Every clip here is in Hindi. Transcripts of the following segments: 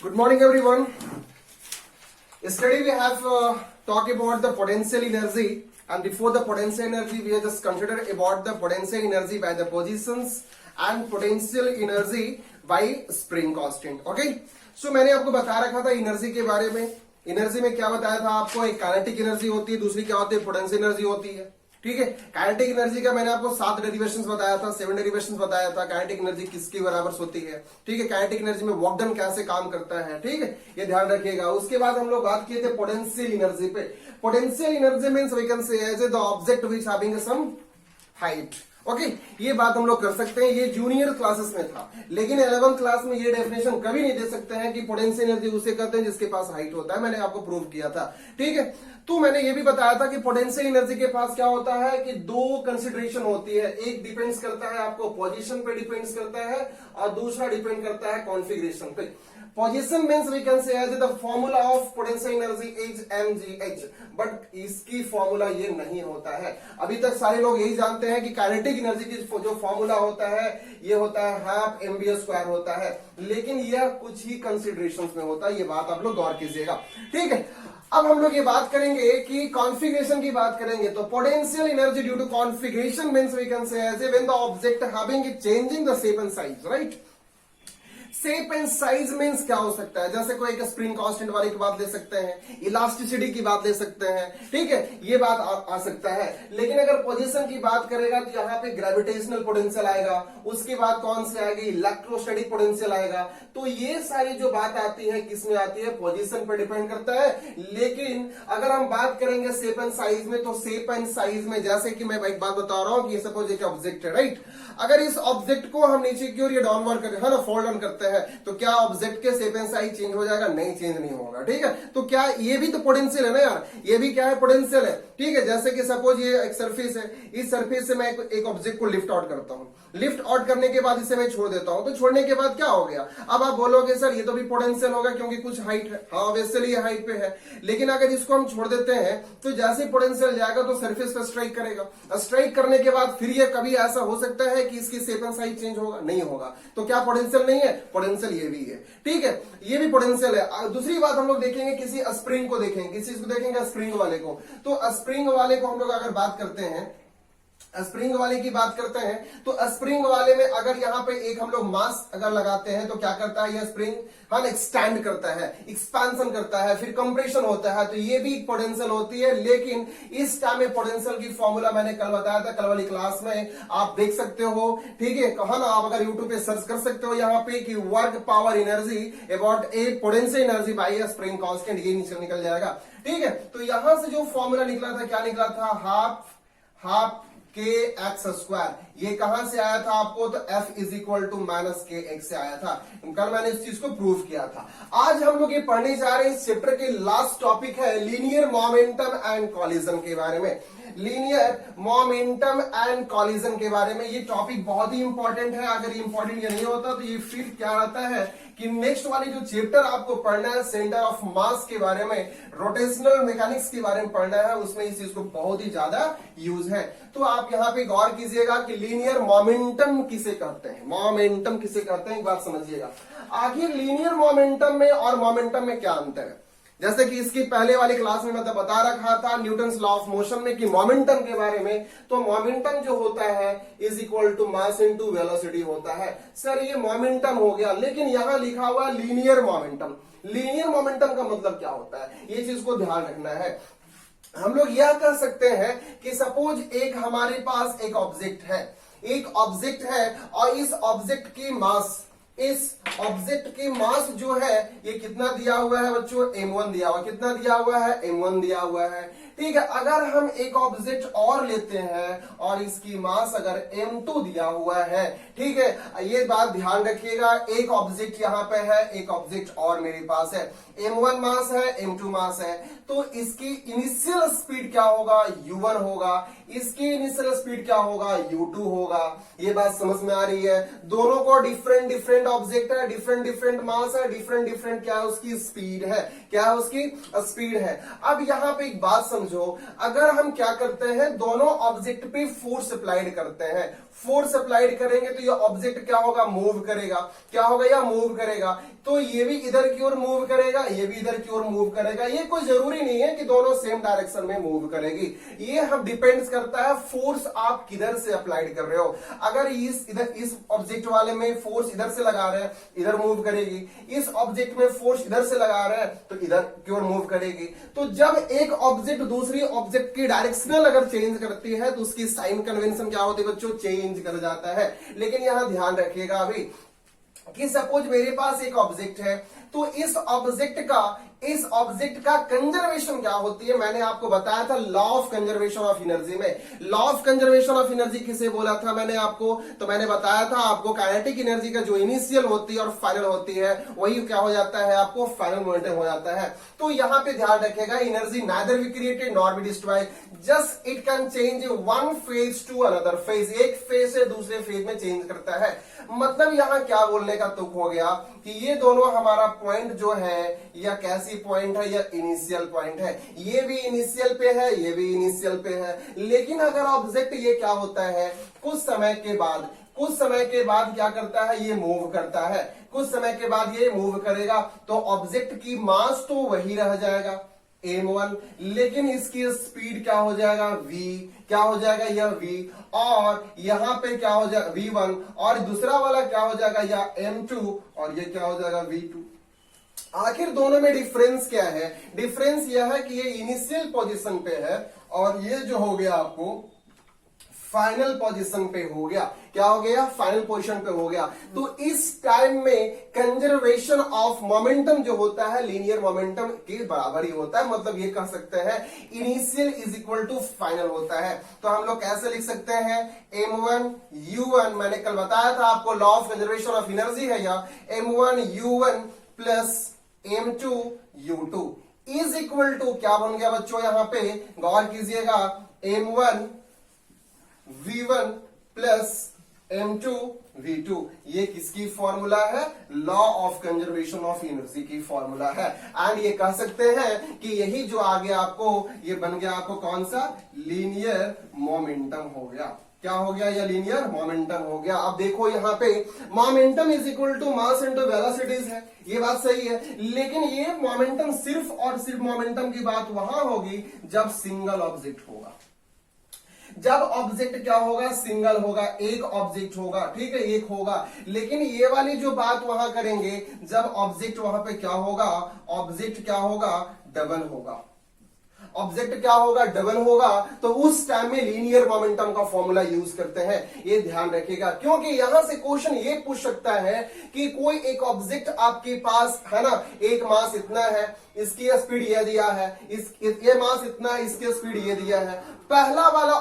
Good morning, everyone. Yesterday we have talked about the potential energy, and before the potential energy, we have just considered about the potential energy by the positions and potential energy by spring constant. Okay? So मैंने आपको बता रखा था एनर्जी के बारे में. एनर्जी में क्या बताया था आपको? एक काइनेटिक एनर्जी होती है, दूसरी क्या होती है? पोटेंशियल एनर्जी होती है. ठीक है. काइनेटिक एनर्जी का मैंने आपको 7 डेरिवेशंस बताया था, 7 डेरिवेशंस बताया था. काइनेटिक एनर्जी किसकी बराबर होती है? ठीक है. काइनेटिक एनर्जी में वर्क डन कैसे काम करता है? ठीक है, ये ध्यान रखिएगा. उसके बाद हम लोग बात किए थे पोटेंशियल एनर्जी पे. Potential energy means we can say as the object which having some height. Okay, ये बात हम लोग कर सकते हैं. ये जूनियर क्लासेस में था, लेकिन 11th क्लास में ये डेफिनेशन कभी नहीं दे सकते हैं कि पोटेंशियल एनर्जी उसे कहते हैं जिसके पास हाइट होता है. मैंने आपको प्रूव किया था. ठीक है. तो मैंने ये भी बताया था कि पोटेंशियल एनर्जी के पास क्या होता है कि दो कंसिडरेशन होती है. एक डिपेंड्स करता है आपको पोजीशन पे डिपेंड्स करता है, और दूसरा डिपेंड करता है कॉन्फ़िगरेशन पे. Position means we can say as the formula of potential energy is mgh, but इसकी फॉर्मूला ये नहीं होता है. अभी तक सारे लोग यही जानते हैं कि काइनेटिक एनर्जी की जो फॉर्मूला होता है ये होता है हाफ mv² होता है, लेकिन यह कुछ ही कंसिडरेशंस में होता है. ये बात आप लोग गौर कीजिएगा. ठीक है. अब हम लोग ये बात करेंगे कि कॉन्फ़िगरेशन की बात करेंगे. तो potential energy due to configuration means we can say as when the object having changing the shape and size. Right. Shape and size means क्या हो सकता है? जैसे कोई एक स्प्रिंग कांस्टेंट वाली की बात ले सकते हैं, इलास्टिसिटी की बात ले सकते हैं. ठीक है, ये बात आ सकता है. लेकिन अगर पोजीशन की बात करेगा तो यहाँ पे ग्रेविटेशनल पोटेंशियल आएगा. उसके बाद कौन से आएगी? इलेक्ट्रोस्टैटिक पोटेंशियल आएगा. तो ये सारी जो बात आती है किसमें आती है? पोजीशन पे डिपेंड करता है. लेकिन अगर हम बात करेंगे शेप एंड साइज में, तो शेप एंड साइज में जैसे कि मैं एक बात बता रहा हूं कि सपोज एक ऑब्जेक्ट है. राइट. अगर इस ऑब्जेक्ट को हम नीचे की ओर ये डाउनवर्ड करें, है ना, फोल्ड ऑन करते हैं, तो क्या ऑब्जेक्ट के शेप एंड साइज चेंज हो जाएगा? नहीं, चेंज नहीं होगा. ठीक है. तो क्या ये भी तो पोटेंशियल है ना यार, ये भी क्या है? पोटेंशियल है. ठीक है. जैसे कि सपोज ये एक सरफेस है, इस सरफेस से मैं एक ऑब्जेक्ट को लिफ्ट आउट करता हूं. लिफ्ट आउट करने के बाद इसे मैं छोड़ देता हूं, तो छोड़ने के बाद क्या हो गया? अब आप बोलोगे सर ये तो भी पोटेंशियल होगा क्योंकि कुछ हाइट है. हाँ, वैसे ये हाइट पे है, लेकिन अगर इसको हम छोड़ देते हैं तो जैसे पोटेंशियल जाएगा तो सरफेस पर स्ट्राइक करेगा. स्ट्राइक करने के बाद फिर ये कभी ऐसा हो सकता है कि इसकी शेप एंड साइज चेंज होगा? नहीं होगा. तो क्या पोटेंशियल नहीं है? पोटेंशियल ये भी है. ठीक है, ये भी पोटेंशियल है. दूसरी बात हम लोग देखेंगे, किसी स्प्रिंग को देखेंगे, किसी को देखेंगे स्प्रिंग वाले को. तो स्प्रिंग वाले को हम लोग अगर बात करते हैं, स्प्रिंग वाले की बात करते हैं, तो स्प्रिंग वाले में अगर यहां पे एक हम लोग मास अगर लगाते हैं तो क्या करता है? यह स्प्रिंग हम एक्सटैंड करता है, एक्सपेंशन करता है, फिर कंप्रेशन होता है. तो ये भी पोटेंशियल होती है. लेकिन इस टाइम में पोटेंशियल की फॉर्मूला मैंने कल बताया था, कल वाली क्लास में आप देख सकते हो. ठीक है, कहा ना, आप अगर यूट्यूब पे सर्च कर सकते हो यहाँ पे कि work power energy about A potential energy by A spring constant, ये नीचे निकल जाएगा. ठीक है. तो यहां से जो फॉर्मूला निकला था, क्या निकला था? Half kx². ये कहां से आया था आपको? तो F is equal to minus kx से आया था. कल मैंने इस चीज को प्रूव किया था. आज हम लोग ये पढ़ने जा रहे हैं, इस चैप्टर के लास्ट टॉपिक है लीनियर मोमेंटम एंड कॉलिजन के बारे में. लीनियर मोमेंटम एंड कॉलिजन के बारे में ये टॉपिक बहुत ही इंपॉर्टेंट है. अगर इंपॉर्टेंट ये नहीं होता तो ये फिर क्या रहता है कि नेक्स्ट वाली जो चैप्टर आपको पढ़ना है सेंटर ऑफ मास के बारे में, रोटेशनल मैकेनिक्स के बारे में पढ़ना है, उसमें इस चीज को बहुत ही ज्यादा यूज है. तो आप यहाँ पे गौर कीजिएगा कि लीनियर मोमेंटम किसे कहते हैं, मोमेंटम किसे कहते हैं, एक बात समझिएगा. आखिर लीनियर मोमेंटम में और मोमेंटम में क्या अंतर है? जैसे कि इसकी पहले वाली क्लास में मैं तो बता रखा था न्यूटन्स लॉ ऑफ मोशन में कि मोमेंटम के बारे में. तो मोमेंटम जो होता है is equal to mass into velocity होता है. सर ये मोमेंटम हो गया, लेकिन यहां लिखा हुआ लीनियर मोमेंटम. लीनियर मोमेंटम का मतलब क्या होता है, ये चीज को ध्यान रखना है. हम लोग यह कह सकते हैं कि सपोज एक हमारे पास एक ऑब्जेक्ट है, एक ऑब्जेक्ट है, और इस ऑब्जेक्ट की मास, इस ऑब्जेक्ट की मास जो है ये कितना दिया हुआ है बच्चों? m1 दिया हुआ. कितना दिया हुआ है? m1 दिया हुआ है. ठीक है. अगर हम एक ऑब्जेक्ट और लेते हैं और इसकी मास अगर m2 दिया हुआ है, ठीक है, ये बात ध्यान रखिएगा. एक ऑब्जेक्ट यहां पे है, एक ऑब्जेक्ट और मेरे पास है. m1 मास है, m2 मास है. तो इसकी इनिशियल स्पीड क्या होगा? u1 होगा. इसकी इनिशियल स्पीड क्या होगा? u2 होगा. ये बात समझ में आ रही है? दोनों को डिफरेंट डिफरेंट ऑब्जेक्ट है, डिफरेंट डिफरेंट मास है, डिफरेंट डिफरेंट क्या है उसकी स्पीड है, क्या है उसकी स्पीड है. अब यहां पे एक बात समझ टाइम्स हो, अगर हम क्या करते हैं, दोनों ऑब्जेक्ट पे फोर्स अप्लाइड करते हैं, फोर्स अप्लाइड करेंगे तो ये ऑब्जेक्ट क्या होगा, मूव करेगा, क्या होगा, या मूव करेगा, तो ये भी इधर की ओर मूव करेगा, ये भी इधर की ओर मूव करेगा। ये कोई जरूरी नहीं है कि दोनों सेम डायरेक्शन में मूव करेगी, ये हम डिपेंड्स करता है फोर्स आप किधर से अप्लाइड कर रहे हो। अगर इस ऑब्जेक्ट वाले में फोर्स इधर से लगा रहे हैं, इधर मूव करेगी, इस ऑब्जेक्ट में फोर्स इधर से लगा रहे हैं तो इधर की ओर मूव करेगी। तो जब एक ऑब्जेक्ट दूसरी ऑब्जेक्ट की डायरेक्शनल अगर चेंज करती है तो उसकी साइन कन्वेंशन क्या होती है बच्चों, चेंज कर जाता है। लेकिन यहां ध्यान रखिएगा अभी कि सपोज मेरे पास एक ऑब्जेक्ट है, तो इस ऑब्जेक्ट का कंजर्वेशन क्या होती है, मैंने आपको बताया था law of conservation of energy में। Law of conservation of energy किसे बोला था मैंने आपको, तो मैंने बताया था आपको काइनेटिक एनर्जी का जो इनिशियल होती है और फाइनल होती है वही क्या हो जाता है, आपको फाइनल मोमेंटम हो जाता है। तो यहां पे ध्यान रखेगा, energy neither be created nor be destroyed, just it can change one phase two another phase, एक फेज से दूसरे फेज में चेंज करता है। मतलब यहां क्या बोलने का तुक हो गया कि ये दोनों हमारा पॉइंट जो है या कैसी पॉइंट है, या इनिशियल पॉइंट है, ये भी इनिशियल पे है, ये भी इनिशियल पे है। लेकिन अगर ऑब्जेक्ट ये क्या होता है, कुछ समय के बाद क्या करता है, ये मूव करता है, कुछ समय के बाद ये मूव करेगा, तो ऑब्जेक्ट की मास तो वही रह जाएगा m1, लेकिन इसकी स्पीड क्या हो जाएगा, v, क्या हो जाएगा, यह v, और यहां पे क्या हो जाएगा v1, और दूसरा वाला क्या हो जाएगा, या m2, और ये क्या हो जाएगा v2। आखिर दोनों में डिफरेंस क्या है, डिफरेंस यह है कि ये इनिशियल पोजीशन पे है और ये जो हो गया आपको फाइनल पोजीशन पे हो गया, क्या हो गया, फाइनल पोजीशन पे हो गया। तो इस टाइम में कंजर्वेशन ऑफ मोमेंटम जो होता है लीनियर मोमेंटम के बराबर ही होता है, मतलब ये कह सकते हैं initial is equal to final होता है। तो हम लोग कैसे लिख सकते हैं, m1 u1, मैंने कल बताया था आपको law of conservation of energy है, या m1 u1 plus m2 u2 is equal to क्या बन गया बच्चों, यहां पे गौर कीजिएगा, m1 v1 plus m2 v2, ये किसकी फॉर्मूला है, law of conservation of energy की फॉर्मूला है। एंड ये कह सकते हैं कि यही जो आगे आपको ये बन गया, आपको कौन सा, लीनियर मोमेंटम हो गया, क्या हो गया, ये लीनियर मोमेंटम हो गया। अब देखो यहाँ पे momentum is equal to mass into velocities है, ये बात सही है, लेकिन ये मोमेंटम सिर्फ और सिर्फ मोमेंटम की बात वहां होगी जब सिंगल ऑब्जेक्ट होगा, जब ऑब्जेक्ट क्या होगा, सिंगल होगा, एक ऑब्जेक्ट होगा, ठीक है, एक होगा। लेकिन ये वाली जो बात वहां करेंगे जब ऑब्जेक्ट वहां पे क्या होगा, ऑब्जेक्ट क्या होगा, डबल होगा, ऑब्जेक्ट क्या होगा, डबल होगा, तो उस टाइम में लीनियर मोमेंटम का फॉर्मूला यूज करते हैं, ये ध्यान रखिएगा। क्योंकि यहां से क्वेश्चन ये पूछ सकता है कि कोई एक ऑब्जेक्ट आपके पास है ना, एक मास इतना है, इसकी स्पीड ये दिया है, ये मास इतना है, इसकी स्पीड ये दिया है। पहला वाला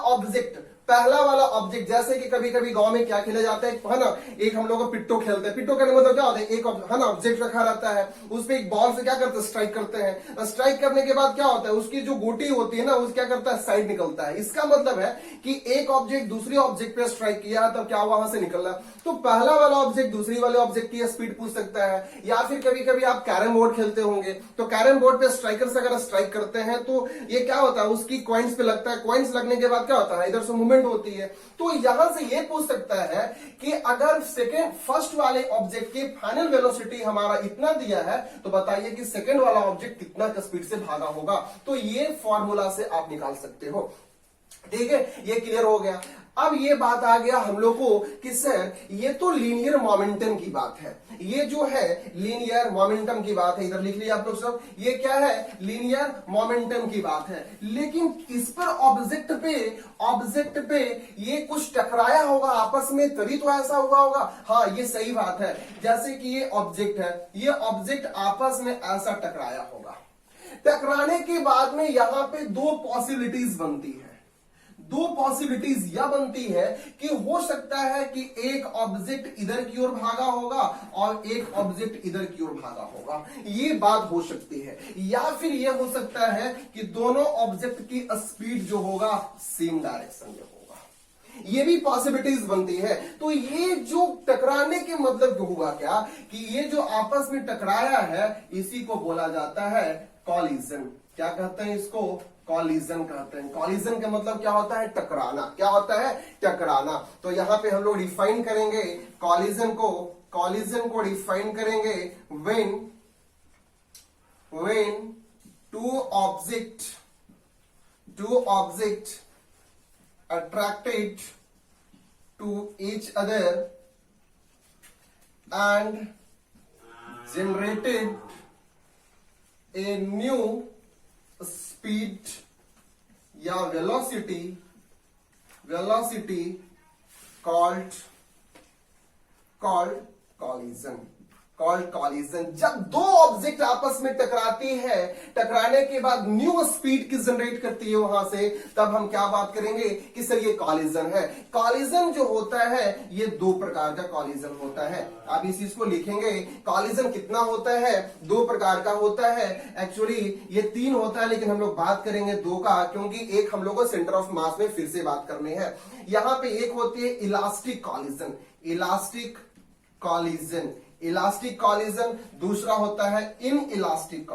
ऑब्जेक्ट जैसे कि कभी कभी गांव में क्या खेला जाता है ना, एक हम लोग पिट्टो खेलते हैं, पिट्टो करने मतलब क्या होता है, एक है ना ऑब्जेक्ट रखा रहता है, उस पे एक बॉल से क्या करते हैं, स्ट्राइक करते हैं, स्ट्राइक करने के बाद क्या होता है, उसकी जो गोटी होती है ना, उस क्या करता है, साइड निकलता है। इसका मतलब है कि एक ऑब्जेक्ट दूसरे ऑब्जेक्ट पे स्ट्राइक किया है, तब क्या वहां से निकल रहा है। तो पहला वाला ऑब्जेक्ट दूसरी वाले ऑब्जेक्ट की स्पीड पूछ सकता है। या फिर कभी कभी आप कैरम बोर्ड खेलते होंगे, तो कैरम बोर्ड पे स्ट्राइकर से अगर स्ट्राइक करते हैं तो ये क्या होता है, उसकी कॉइन्स पे लगता है, कॉइन्स लगने के बाद क्या होता है, इधर से मूवमेंट होती है। तो यहां से ये पूछ सकता है कि अगर फर्स्ट वाले ऑब्जेक्ट की फाइनल वेलोसिटी हमारा इतना दिया है, तो बताइए कि सेकंड वाला ऑब्जेक्ट कितना स्पीड से भागा होगा। तो ये फॉर्मूला से आप निकाल सकते हो, ठीक है, ये क्लियर हो गया। अब ये बात आ गया हम लोग को कि सर ये तो लीनियर मोमेंटम की बात है, ये जो है लीनियर मोमेंटम की बात है, इधर लिख लिया आप लोग सब, ये क्या है, लीनियर मोमेंटम की बात है। लेकिन इस पर ऑब्जेक्ट पे ये कुछ टकराया होगा आपस में, तभी तो ऐसा हुआ होगा। हाँ, ये सही बात है, जैसे कि ये ऑब्जेक्ट है, ये ऑब्जेक्ट आपस में ऐसा टकराया होगा, टकराने के बाद में यहां पे दो पॉसिबिलिटीज बनती है। दो पॉसिबिलिटीज यह बनती है कि हो सकता है कि एक ऑब्जेक्ट इधर की ओर भागा होगा और एक ऑब्जेक्ट इधर की ओर भागा होगा, ये बात हो सकती है। या फिर यह हो सकता है कि दोनों ऑब्जेक्ट की स्पीड जो होगा सेम डायरेक्शन में होगा, ये भी पॉसिबिलिटीज बनती है। तो ये जो टकराने के मतलब हुआ क्या कि ये जो आपस में टकराया है, इसी को बोला जाता है कॉलिजन। क्या कहते हैं इसको, कॉलिजन कहते हैं। कॉलिजन का मतलब क्या होता है? टकराना। क्या होता है? टकराना। तो यहां पे हम लोग डिफाइन करेंगे कॉलिजन को डिफाइन करेंगे when two object attracted to each other and generated a new speed या velocity called कॉलिजन। जब दो ऑब्जेक्ट आपस में टकराती है, टकराने के बाद न्यू स्पीड की जनरेट करती है वहां से, तब हम क्या बात करेंगे कि सर ये कॉलिजन है। कॉलिजन जो होता है ये दो प्रकार का कॉलिजन होता है। आप इस चीज को लिखेंगे, कॉलिजन कितना होता है? दो प्रकार का होता है। एक्चुअली ये तीन होता है, लेकिन हम लोग बात करेंगे दो का, क्योंकि एक हम लोग को सेंटर ऑफ मास में फिर से बात करनी है। यहां पे एक होती है इलास्टिक कॉलिजन, दूसरा होता है इलास्टिक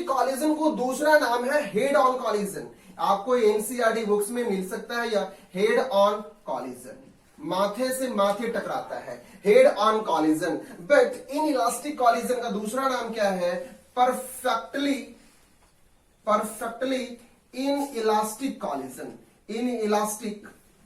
कॉलिजन को दूसरा नाम है हेड ऑन कॉलिजन। आपको एनसीईआरटी बुक्स में मिल सकता है या हेड ऑन कॉलिजन, माथे से माथे टकराता है, head on collision. But in elastic collision का दूसरा नाम क्या है? Perfectly in elastic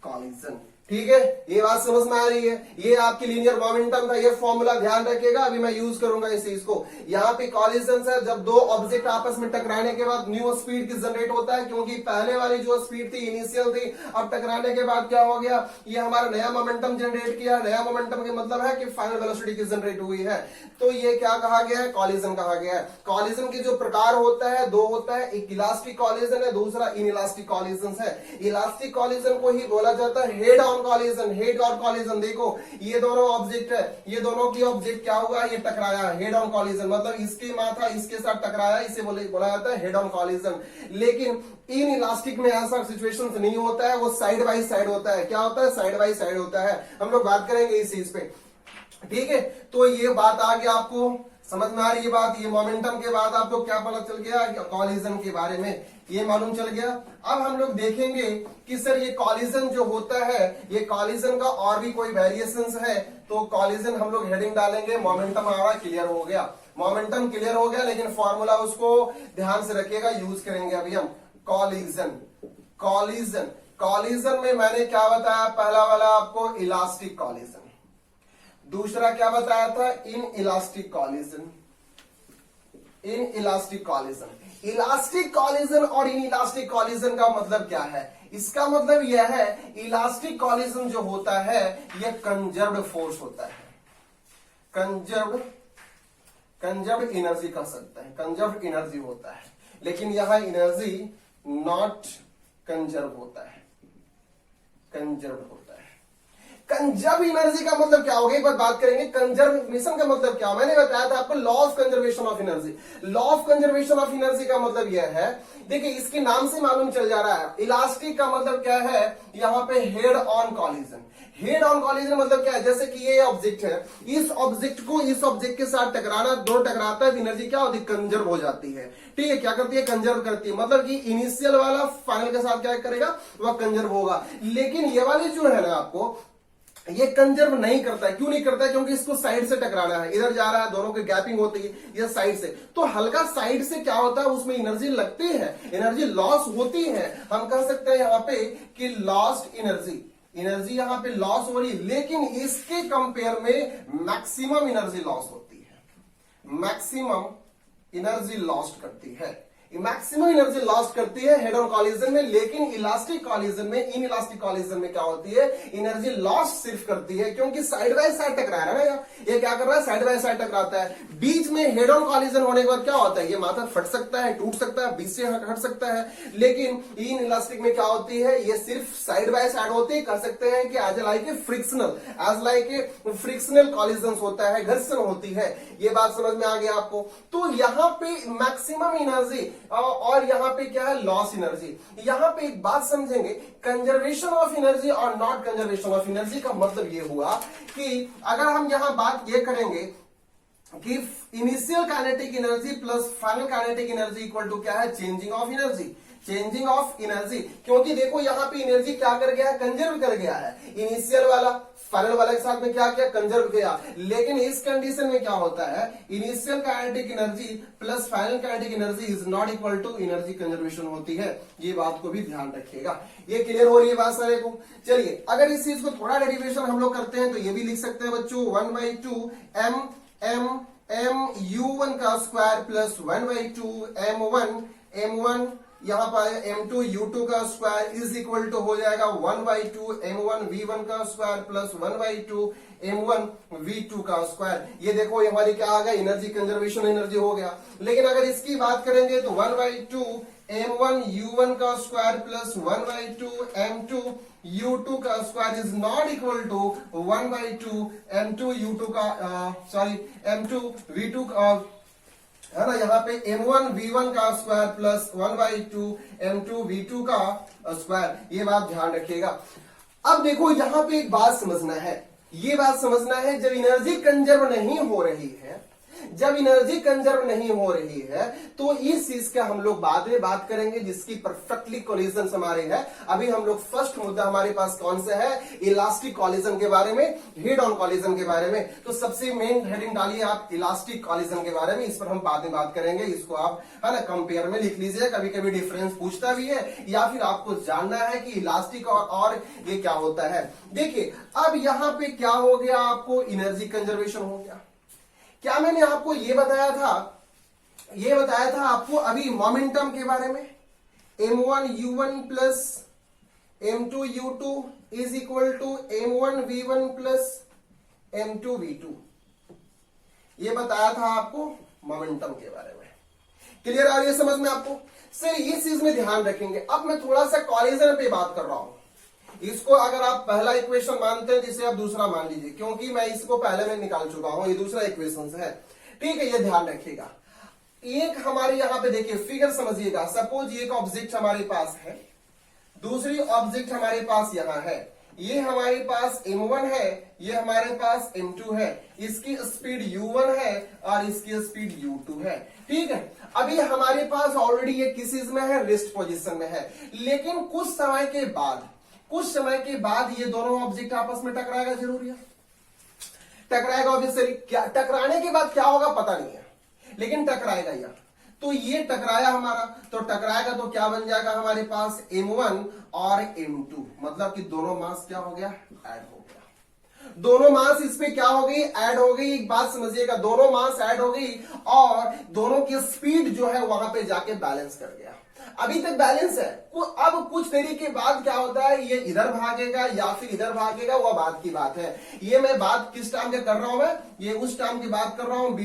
collision. ठीक है, ये बात समझ में आ रही है? ये आपकी लीनियर मोमेंटम था, ये फॉर्मूला ध्यान रखिएगा, अभी मैं यूज करूंगा इस चीज को। यहाँ पे कॉलिजन है जब दो ऑब्जेक्ट आपस में टकराने के बाद न्यू स्पीड की जनरेट होता है, क्योंकि पहले वाली जो स्पीड थी इनिशियल थी, अब टकराने के बाद क्या हो गया? ये हमारा नया मोमेंटम जनरेट किया। नया मोमेंटम का मतलब है कि फाइनल वेलोसिटी की जनरेट हुई है। तो ये क्या कहा गया है? कॉलिजन कहा गया है। कॉलिजन के जो प्रकार होता है दो होता है, एक इलास्टिक कॉलिजन है, दूसरा इनइलास्टिक कॉलिजन है। इलास्टिक कॉलिजन को ही बोला जाता है head on collision. Head on collision, देखो ये दोनों ऑब्जेक्ट है, ये दोनों की ऑब्जेक्ट क्या हुआ? ये टकराया। हेड ऑन कॉलिजन मतलब इसके माथा इसके साथ टकराया, इसे बोला जाता है हेड ऑन कॉलिजन। लेकिन इन इलास्टिक में ऐसा सिचुएशन नहीं होता है, वो साइड बाई साइड होता है। क्या होता है? साइड बाई साइड होता है। हम लोग बात करेंगे इस चीज पे। ठीक है, तो ये बात आ गया, आपको समझ में आ रही है बात? ये मोमेंटम के बाद आपको क्या पता चल गया? कॉलिजन के बारे में ये मालूम चल गया। अब हम लोग देखेंगे कि सर ये कॉलिजन जो होता है, ये कॉलिजन का और भी कोई वेरिएशंस है। तो कॉलिजन हम लोग हेडिंग डालेंगे, मोमेंटम हमारा क्लियर हो गया। मोमेंटम क्लियर हो गया, लेकिन फॉर्मूला उसको ध्यान से रखिएगा, यूज करेंगे अभी हम। कॉलिजन में मैंने क्या बताया? पहला वाला आपको इलास्टिक कॉलिजन, दूसरा क्या बताया था? Elastic collision. इलास्टिक कॉलिजन और इलास्टिक कॉलिजन का मतलब क्या है? इसका मतलब यह है, इलास्टिक कॉलिजन जो होता है यह कंजर्व्ड फोर्स होता है। कंजर्व्ड एनर्जी कह सकते हैं, कंजर्व्ड एनर्जी होता है। लेकिन यहां एनर्जी नॉट कंजर्व होता है, कंजर्व होता है। कंजर्व एनर्जी का मतलब क्या होगा? एक बार बात करेंगे। कंजर्वेशन का मतलब क्या? मैंने बताया था आपको, law of conservation of energy. Law of conservation of energy का मतलब यह है, देखिए इसके नाम से मालूम चल जा रहा है। इलास्टिक का मतलब क्या है? यहां पे head on collision. Head on collision मतलब क्या है? जैसे कि ये ऑब्जेक्ट है, इस ऑब्जेक्ट को इस ऑब्जेक्ट के साथ टकराना, दो टकराता है तो एनर्जी क्या होती है? कंजर्व हो जाती है। ठीक है, क्या करती है? कंजर्व करती है। मतलब कि इनिशियल वाला फाइनल के साथ क्या करेगा? वह कंजर्व होगा। लेकिन ये वाली जो है ना, आपको ये कंजर्व नहीं करता है। क्यों नहीं करता है? क्योंकि इसको साइड से टकराना है, इधर जा रहा है, दोनों की गैपिंग होती है, ये साइड से। तो हल्का साइड से क्या होता है? उसमें एनर्जी लगती है, एनर्जी लॉस होती है। हम कह सकते हैं यहां पे कि लॉस्ट एनर्जी यहां पे लॉस हो रही है। लेकिन इसके कंपेयर में मैक्सिमम एनर्जी लॉस होती है, मैक्सिमम एनर्जी लॉस्ट करती है, मैक्सिमम एनर्जी लॉस्ट करती है हेड ऑन कॉलिजन में। लेकिन इलास्टिक कॉलिजन में, इन इलास्टिक कॉलिजन में क्या होती है? एनर्जी लॉस सिर्फ करती है, क्योंकि साइड बाय साइड टकरा रहा है ना। ये क्या कर रहा है? साइड बाय साइड टकराता है। बीच में हेड ऑन कॉलिजन होने के बाद क्या होता है? ये माथा फट सकता है, टूट सकता है, बीच से हट सकता है। लेकिन इन इलास्टिक में क्या होती है? ये सिर्फ साइड बाय साइड होती है। कह सकते हैं कि as like a frictional collision होता है, घर्षण होती है। ये बात समझ में आ गया आपको? तो यहां पे मैक्सिमम एनर्जी और यहां पे क्या है? Loss energy. यहां पे एक बात समझेंगे, कंजर्वेशन ऑफ एनर्जी और नॉट कंजर्वेशन ऑफ एनर्जी का मतलब ये हुआ कि अगर हम यहां बात ये करेंगे कि initial kinetic energy plus final kinetic energy equal to क्या है, changing of energy, changing of energy. क्योंकि देखो यहाँ पे एनर्जी क्या कर गया है, कंजर्व कर गया है। इनिशियल वाला फाइनल वाला के साथ में क्या किया, कंजर्व किया। लेकिन इस कंडीशन में क्या होता है, initial kinetic energy plus final kinetic energy is not equal to energy conservation होती है। ये बात को भी ध्यान रखिएगा। ये क्लियर हो रही है बात सारे को। चलिए अगर इस चीज को थोड़ा डेरिवेशन हम लोग करते हैं तो ये भी लिख सकते हैं बच्चों, 1/2 m u1 का स्क्वायर प्लस 1/2 m1 यहां पर m2 u2 का स्क्वायर इज इक्वल टू हो जाएगा 1/2 m1 v1 का स्क्वायर प्लस 1/2 m1 v2 का स्क्वायर। ये देखो ये हमारी क्या आ गया, एनर्जी कंजर्वेशन एनर्जी हो गया। लेकिन अगर इसकी बात करेंगे तो 1/2 m1 u1 का स्क्वायर प्लस 1/2 m2 u2 का square is not equal to 1/2 m2 u2 का m2 v2 का है ना, यहाँ पे m1 v1 का स्क्वायर प्लस 1/2 m2 v2 का स्क्वायर। ये बात ध्यान रखिएगा। अब देखो यहाँ पे एक बात समझना है, ये बात समझना है, जब एनर्जी कंजर्व नहीं हो रही है, जब एनर्जी कंजर्व नहीं हो रही है तो इस चीज का हम लोग बाद में बात करेंगे जिसकी परफेक्टली कोलिजन हमारे है। अभी हम लोग फर्स्ट मुद्दा हमारे पास कौन सा है, इलास्टिक कोलिजन के बारे में, हेड ऑन कोलिजन के बारे में। तो सबसे मेन हेडिंग डालिए आप इलास्टिक कोलिजन के बारे में, इस पर हम बाद में बात करेंगे। इसको आप है ना कंपेयर में लिख लीजिए, कभी कभी डिफरेंस पूछता भी है या फिर आपको जानना है कि इलास्टिक और ये क्या होता है। देखिए अब यहां पे क्या हो गया, आपको एनर्जी कंजर्वेशन हो गया। क्या मैंने आपको ये बताया था आपको अभी मोमेंटम के बारे में, m1 u1 plus m2 u2 is equal to m1 v1 plus m2 v2, ये बताया था आपको मोमेंटम के बारे में। क्लियर आ रही है समझ में आपको? सर इस चीज में ध्यान रखेंगे। अब मैं थोड़ा सा कोलिजन पे बात कर रहा हूं। इसको अगर आप पहला इक्वेशन मानते हैं जिसे आप दूसरा मान लीजिए, क्योंकि मैं इसको पहले में निकाल चुका हूं, ये दूसरा इक्वेशन है। ठीक है, ये ध्यान रखिएगा। एक हमारे यहां पे देखिए फिगर समझिएगा, सपोज एक ऑब्जेक्ट हमारे पास है, दूसरी ऑब्जेक्ट हमारे पास यहां है। ये हमारे पास m1 है, ये हमारे पास m2 है, इसकी स्पीड u1 है और इसकी स्पीड u2 है। ठीक है, अभी हमारे पास ऑलरेडी ये किस चीज में है, रेस्ट पोजीशन में है। लेकिन कुछ समय के बाद ये दोनों ऑब्जेक्ट आपस में टकराएगा, जरूरी है टकराएगा। ऑब्वियसली क्या टकराने के बाद क्या होगा पता नहीं है, लेकिन टकराएगा यार। तो ये टकराया हमारा, तो टकराएगा तो क्या बन जाएगा हमारे पास m1 और m2, मतलब कि दोनों मास क्या हो गया, ऐड हो गया। दोनों मास इस पे क्या हो गई, ऐड हो गई। एक बात समझिएगा, दोनों मास ऐड हो गई और दोनों की स्पीड जो है वहां पे जाके बैलेंस कर गया। अभी तक बैलेंस है, अब कुछ देरी के बाद क्या होता है, ये इधर भागेगा या फिर इधर भागेगा, वह बात की बात है। ये मैं बात किस टाइम के कर रहा हूं, मैं ये उस टाइम की बात कर रहा हूं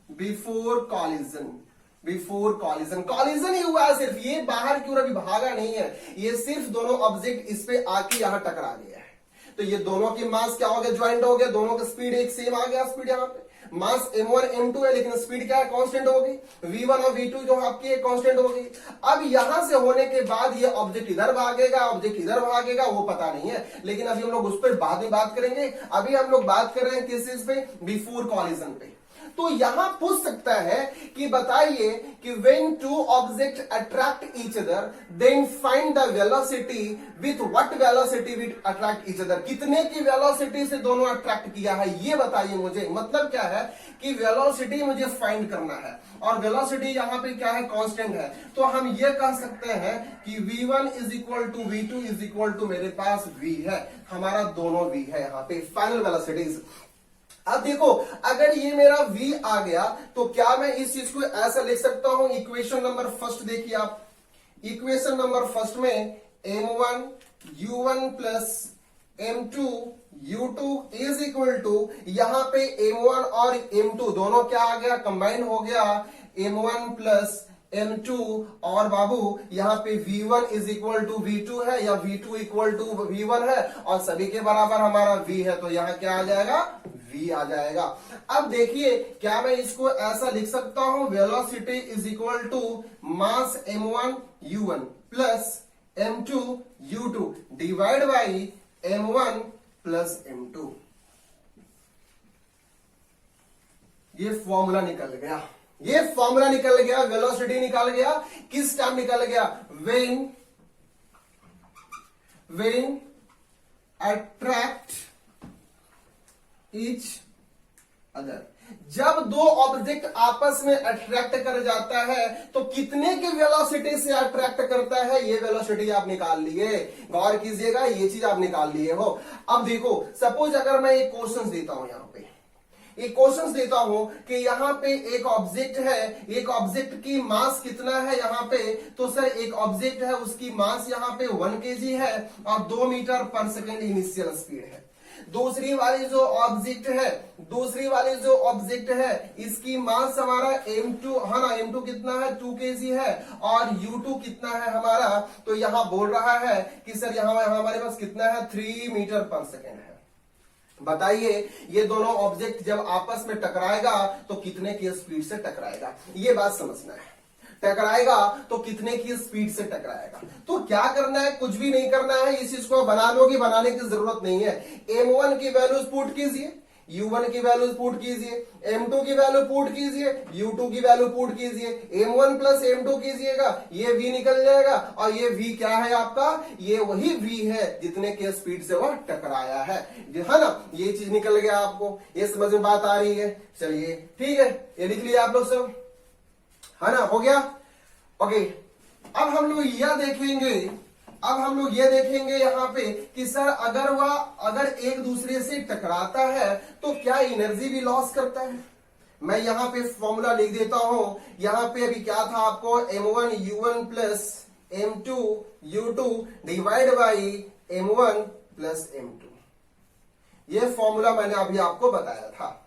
बिफोर कॉलिजन। कॉलिजन ही हुआ है सिर्फ, ये बाहर की ओर अभी भागा नहीं है, ये सिर्फ दोनों ऑब्जेक्ट इस पे आके यहां टकरा गया है। तो ये दोनों के मास क्या हो गया, ज्वाइंट हो गया, दोनों का स्पीड एक सेम आ गया। स्पीड यहां पे मास m1 m2 है, लेकिन स्पीड क्या है, कांस्टेंट हो गई। v1 और v2 जो आपकी कांस्टेंट हो गई। अब यहां से होने के बाद ये ऑब्जेक्ट इधर भागेगा, ऑब्जेक्ट इधर भागेगा, वो पता नहीं है, लेकिन अभी हम लोग उस पर बाद में बात करेंगे। अभी हम लोग बात कर रहे हैं किस चीज पे, बिफोर कॉलिजन पे। तो यहां पूछ सकता है कि बताइए कि when two objects attract each other then find the velocity with what velocity will attract each other। कितने की वेलोसिटी से दोनों अट्रैक्ट किया है ये बताइए मुझे। मतलब क्या है कि वेलोसिटी मुझे फाइंड करना है और वेलोसिटी यहां पे क्या है, कांस्टेंट है। तो हम ये कह सकते हैं कि v1 is equal to v2 is equal to मेरे पास v है, हमारा दोनों v है यहाँ पे फाइनल वेलोसिटीज। अब देखो अगर ये मेरा v आ गया तो क्या मैं इस चीज को ऐसा लिख सकता हूं, इक्वेशन नंबर फर्स्ट देखिए आप, इक्वेशन नंबर फर्स्ट में m1 u1 plus m2 u2 is equal to, यहां पे m1 और m2 दोनों क्या आ गया, कंबाइन हो गया, m1 प्लस m2 और बाबू यहाँ पे v1 is equal to v2 है या v2 इक्वल टू v1 है और सभी के बराबर हमारा v है, तो यहाँ क्या आ जाएगा, v आ जाएगा। अब देखिए क्या मैं इसको ऐसा लिख सकता हूं, velocity is equal to mass m1 u1 plus m2 u2 divide by m1 plus m2। ये फॉर्मूला निकल गया, ये फॉर्मूला निकल गया, वेलोसिटी निकल गया, किस टाइम निकल गया, व्हेन अट्रैक्ट ईच अदर। जब दो ऑब्जेक्ट आपस में अट्रैक्ट कर जाता है तो कितने के वेलोसिटी से अट्रैक्ट करता है, ये वेलोसिटी आप निकाल लिए, गौर कीजिएगा, ये चीज आप निकाल लिए हो। अब देखो, सपोज अगर मैं एक क्वेश्चन देता हूं, यहां पे एक क्वेश्चन देता हूं कि यहां पे एक ऑब्जेक्ट है, एक ऑब्जेक्ट की मास कितना है यहां पे, तो सर एक ऑब्जेक्ट है, उसकी मास यहां पे 1 kg है और 2 मीटर पर सेकेंड इनिशियल स्पीड है। दूसरी वाली जो ऑब्जेक्ट है इसकी मास हमारा m2 है ना, m2 कितना है, 2 kg है और u2 कितना है हमारा, तो यहां बोल रहा है कि सर यहां हमारे पास कितना है, 3 मीटर पर सेकेंड है। बताइए ये दोनों ऑब्जेक्ट जब आपस में टकराएगा तो कितने की स्पीड से टकराएगा, ये बात समझना है। टकराएगा तो कितने की स्पीड से टकराएगा, तो क्या करना है, कुछ भी नहीं करना है, इस चीज को बना लोगे, बनाने की जरूरत नहीं है। m1 की वैल्यूज पुट कीजिए, u1 की वैल्यूज पुट कीजिए, m2 की वैल्यू पुट कीजिए, u2 की वैल्यू पुट कीजिए, m1 प्लस m2 कीजिएगा, ये v निकल जाएगा और ये v क्या है आपका, ये वही v है जितने के स्पीड से वह टकराया है ना, ये चीज निकल गया आपको, ये समझ में बात आ रही है। चलिए ठीक है, ये लिख लिया आप लोग सब, है ना, हो गया। ओके, अब हम लोग ये देखेंगे यहां पे कि सर अगर एक दूसरे से टकराता है तो क्या एनर्जी भी लॉस करता है। मैं यहां पे फॉर्मूला लिख देता हूं, यहां पे अभी क्या था आपको, m1 u1 plus m2 u2 divide by m1 plus m2, ये फॉर्मूला मैंने अभी आपको बताया था।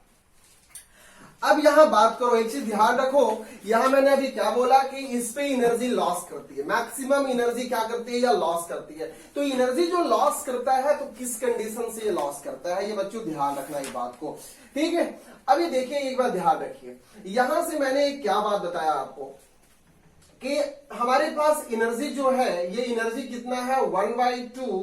अब यहां बात करो, एक चीज ध्यान रखो, यहां मैंने अभी क्या बोला कि इस पे एनर्जी लॉस करती है, मैक्सिमम एनर्जी क्या करती है या लॉस करती है। तो एनर्जी जो लॉस करता है तो किस कंडीशन से ये लॉस करता है, ये बच्चों ध्यान रखना इस बात को, ठीक है। अभी देखिए एक बार ध्यान रखिए, यहां से मैंने क्या बात बताया आपको कि हमारे पास एनर्जी जो है, ये एनर्जी कितना है, 1/2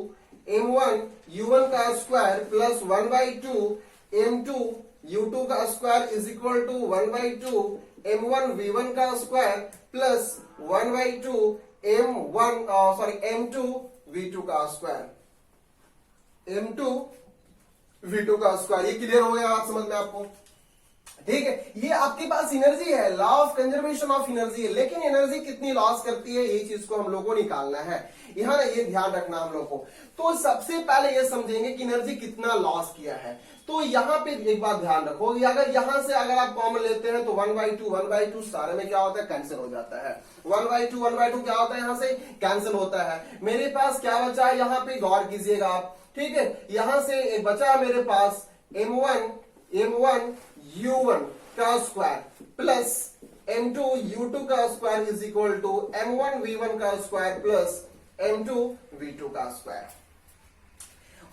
m1 u1 का स्क्वायर प्लस 1/2 m2 u2 का square is equal to 1/2 m1 v1 का स्क्वायर प्लस 1/2 m2 v2 का स्क्वायर, m2 v2 का स्क्वायर। ये क्लियर हो गया बात समझ में आपको, ठीक है। ये आपके पास एनर्जी है, law of conservation of energy है, लेकिन एनर्जी कितनी लॉस करती है, ये चीज को हम लोगों को निकालना है, यहाँ ये ध्यान रखना हम लोग को। तो सबसे पहले ये समझेंगे कि एनर्जी कितना लॉस किया है। तो यहाँ पे एक बात ध्यान रखो, अगर यहां से अगर आप कॉमन लेते हैं तो 1/2 सारे में क्या होता है, कैंसिल हो जाता है। 1/2 क्या होता है, यहां से कैंसिल होता है। मेरे पास क्या बचा है, यहाँ पे गौर कीजिएगा आप, ठीक है। यहां से एक बचा मेरे पास m1 u1 का स्क्वायर प्लस m2 u2 का square is equal to m1 v1 का स्क्वायर प्लस m2 v2 का स्क्वायर।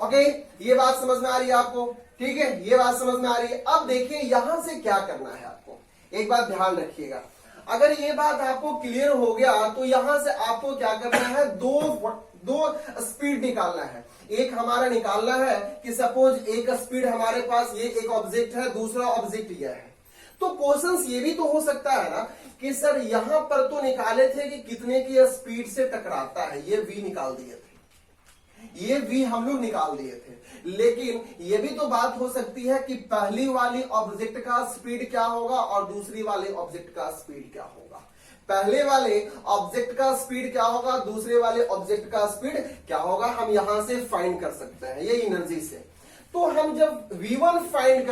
ओके, ये बात समझ में आ रही है आपको, ठीक है, ये बात समझ में आ रही है। अब देखिए यहां से क्या करना है आपको, एक बात ध्यान रखिएगा, अगर ये बात आपको क्लियर हो गया तो यहां से आपको क्या करना है, दो स्पीड निकालना है। एक हमारा निकालना है कि सपोज एक स्पीड हमारे पास, ये एक ऑब्जेक्ट है, दूसरा ऑब्जेक्ट यह है। तो क्वेश्चन ये भी तो हो सकता है ना कि सर यहां पर तो निकाले थे कि कितने की स्पीड से टकराता है, ये v निकाल दिए थे, ये v हम लोग निकाल दिए थे। लेकिन ये भी तो बात हो सकती है कि पहली वाली ऑब्जेक्ट का स्पीड क्या होगा और दूसरी वाले ऑब्जेक्ट का स्पीड क्या होगा। पहले वाले ऑब्जेक्ट का स्पीड क्या होगा, दूसरे वाले ऑब्जेक्ट का स्पीड क्या होगा, हम यहां से फाइंड कर सकते हैं ये एनर्जी से। तो हम जब v1 फाइंड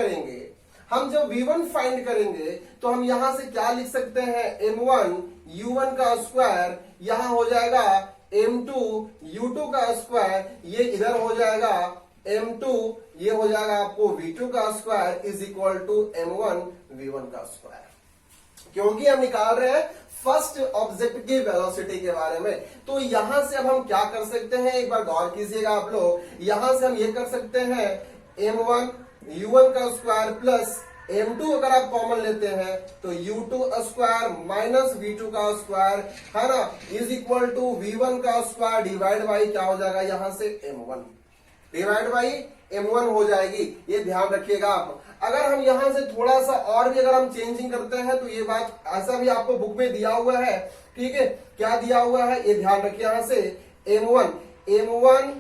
करेंगे तो हम यहां से क्या लिख सकते हैं, m1 u1 का स्क्वायर यहां हो जाएगा m2 u2 का स्क्वायर, ये इधर हो जाएगा m2, ये हो जाएगा आपको v2 का square is equal to m1 v1 का स्क्वायर। क्योंकि हम निकाल रहे हैं फर्स्ट ऑब्जेक्ट की वेलोसिटी के बारे में। तो यहां से अब हम क्या कर सकते हैं, एक बार गौर कीजिएगा आप लोग, यहां से हम ये कर सकते हैं m1 u1 का स्क्वायर प्लस m2 अगर आप कॉमन लेते हैं तो u2 स्क्वायर माइनस v2 का स्क्वायर, है ना, इज इक्वल टू v1 का स्क्वायर डिवाइड बाई क्या हो जाएगा यहां से m1। डिवाइड बाई m1 हो जाएगी, ये ध्यान रखिएगा आप। अगर हम यहां से थोड़ा सा और भी अगर हम चेंजिंग करते हैं तो ये बात ऐसा भी आपको बुक में दिया हुआ है, ठीक है, क्या दिया हुआ है ये ध्यान रखिए। यहां से m1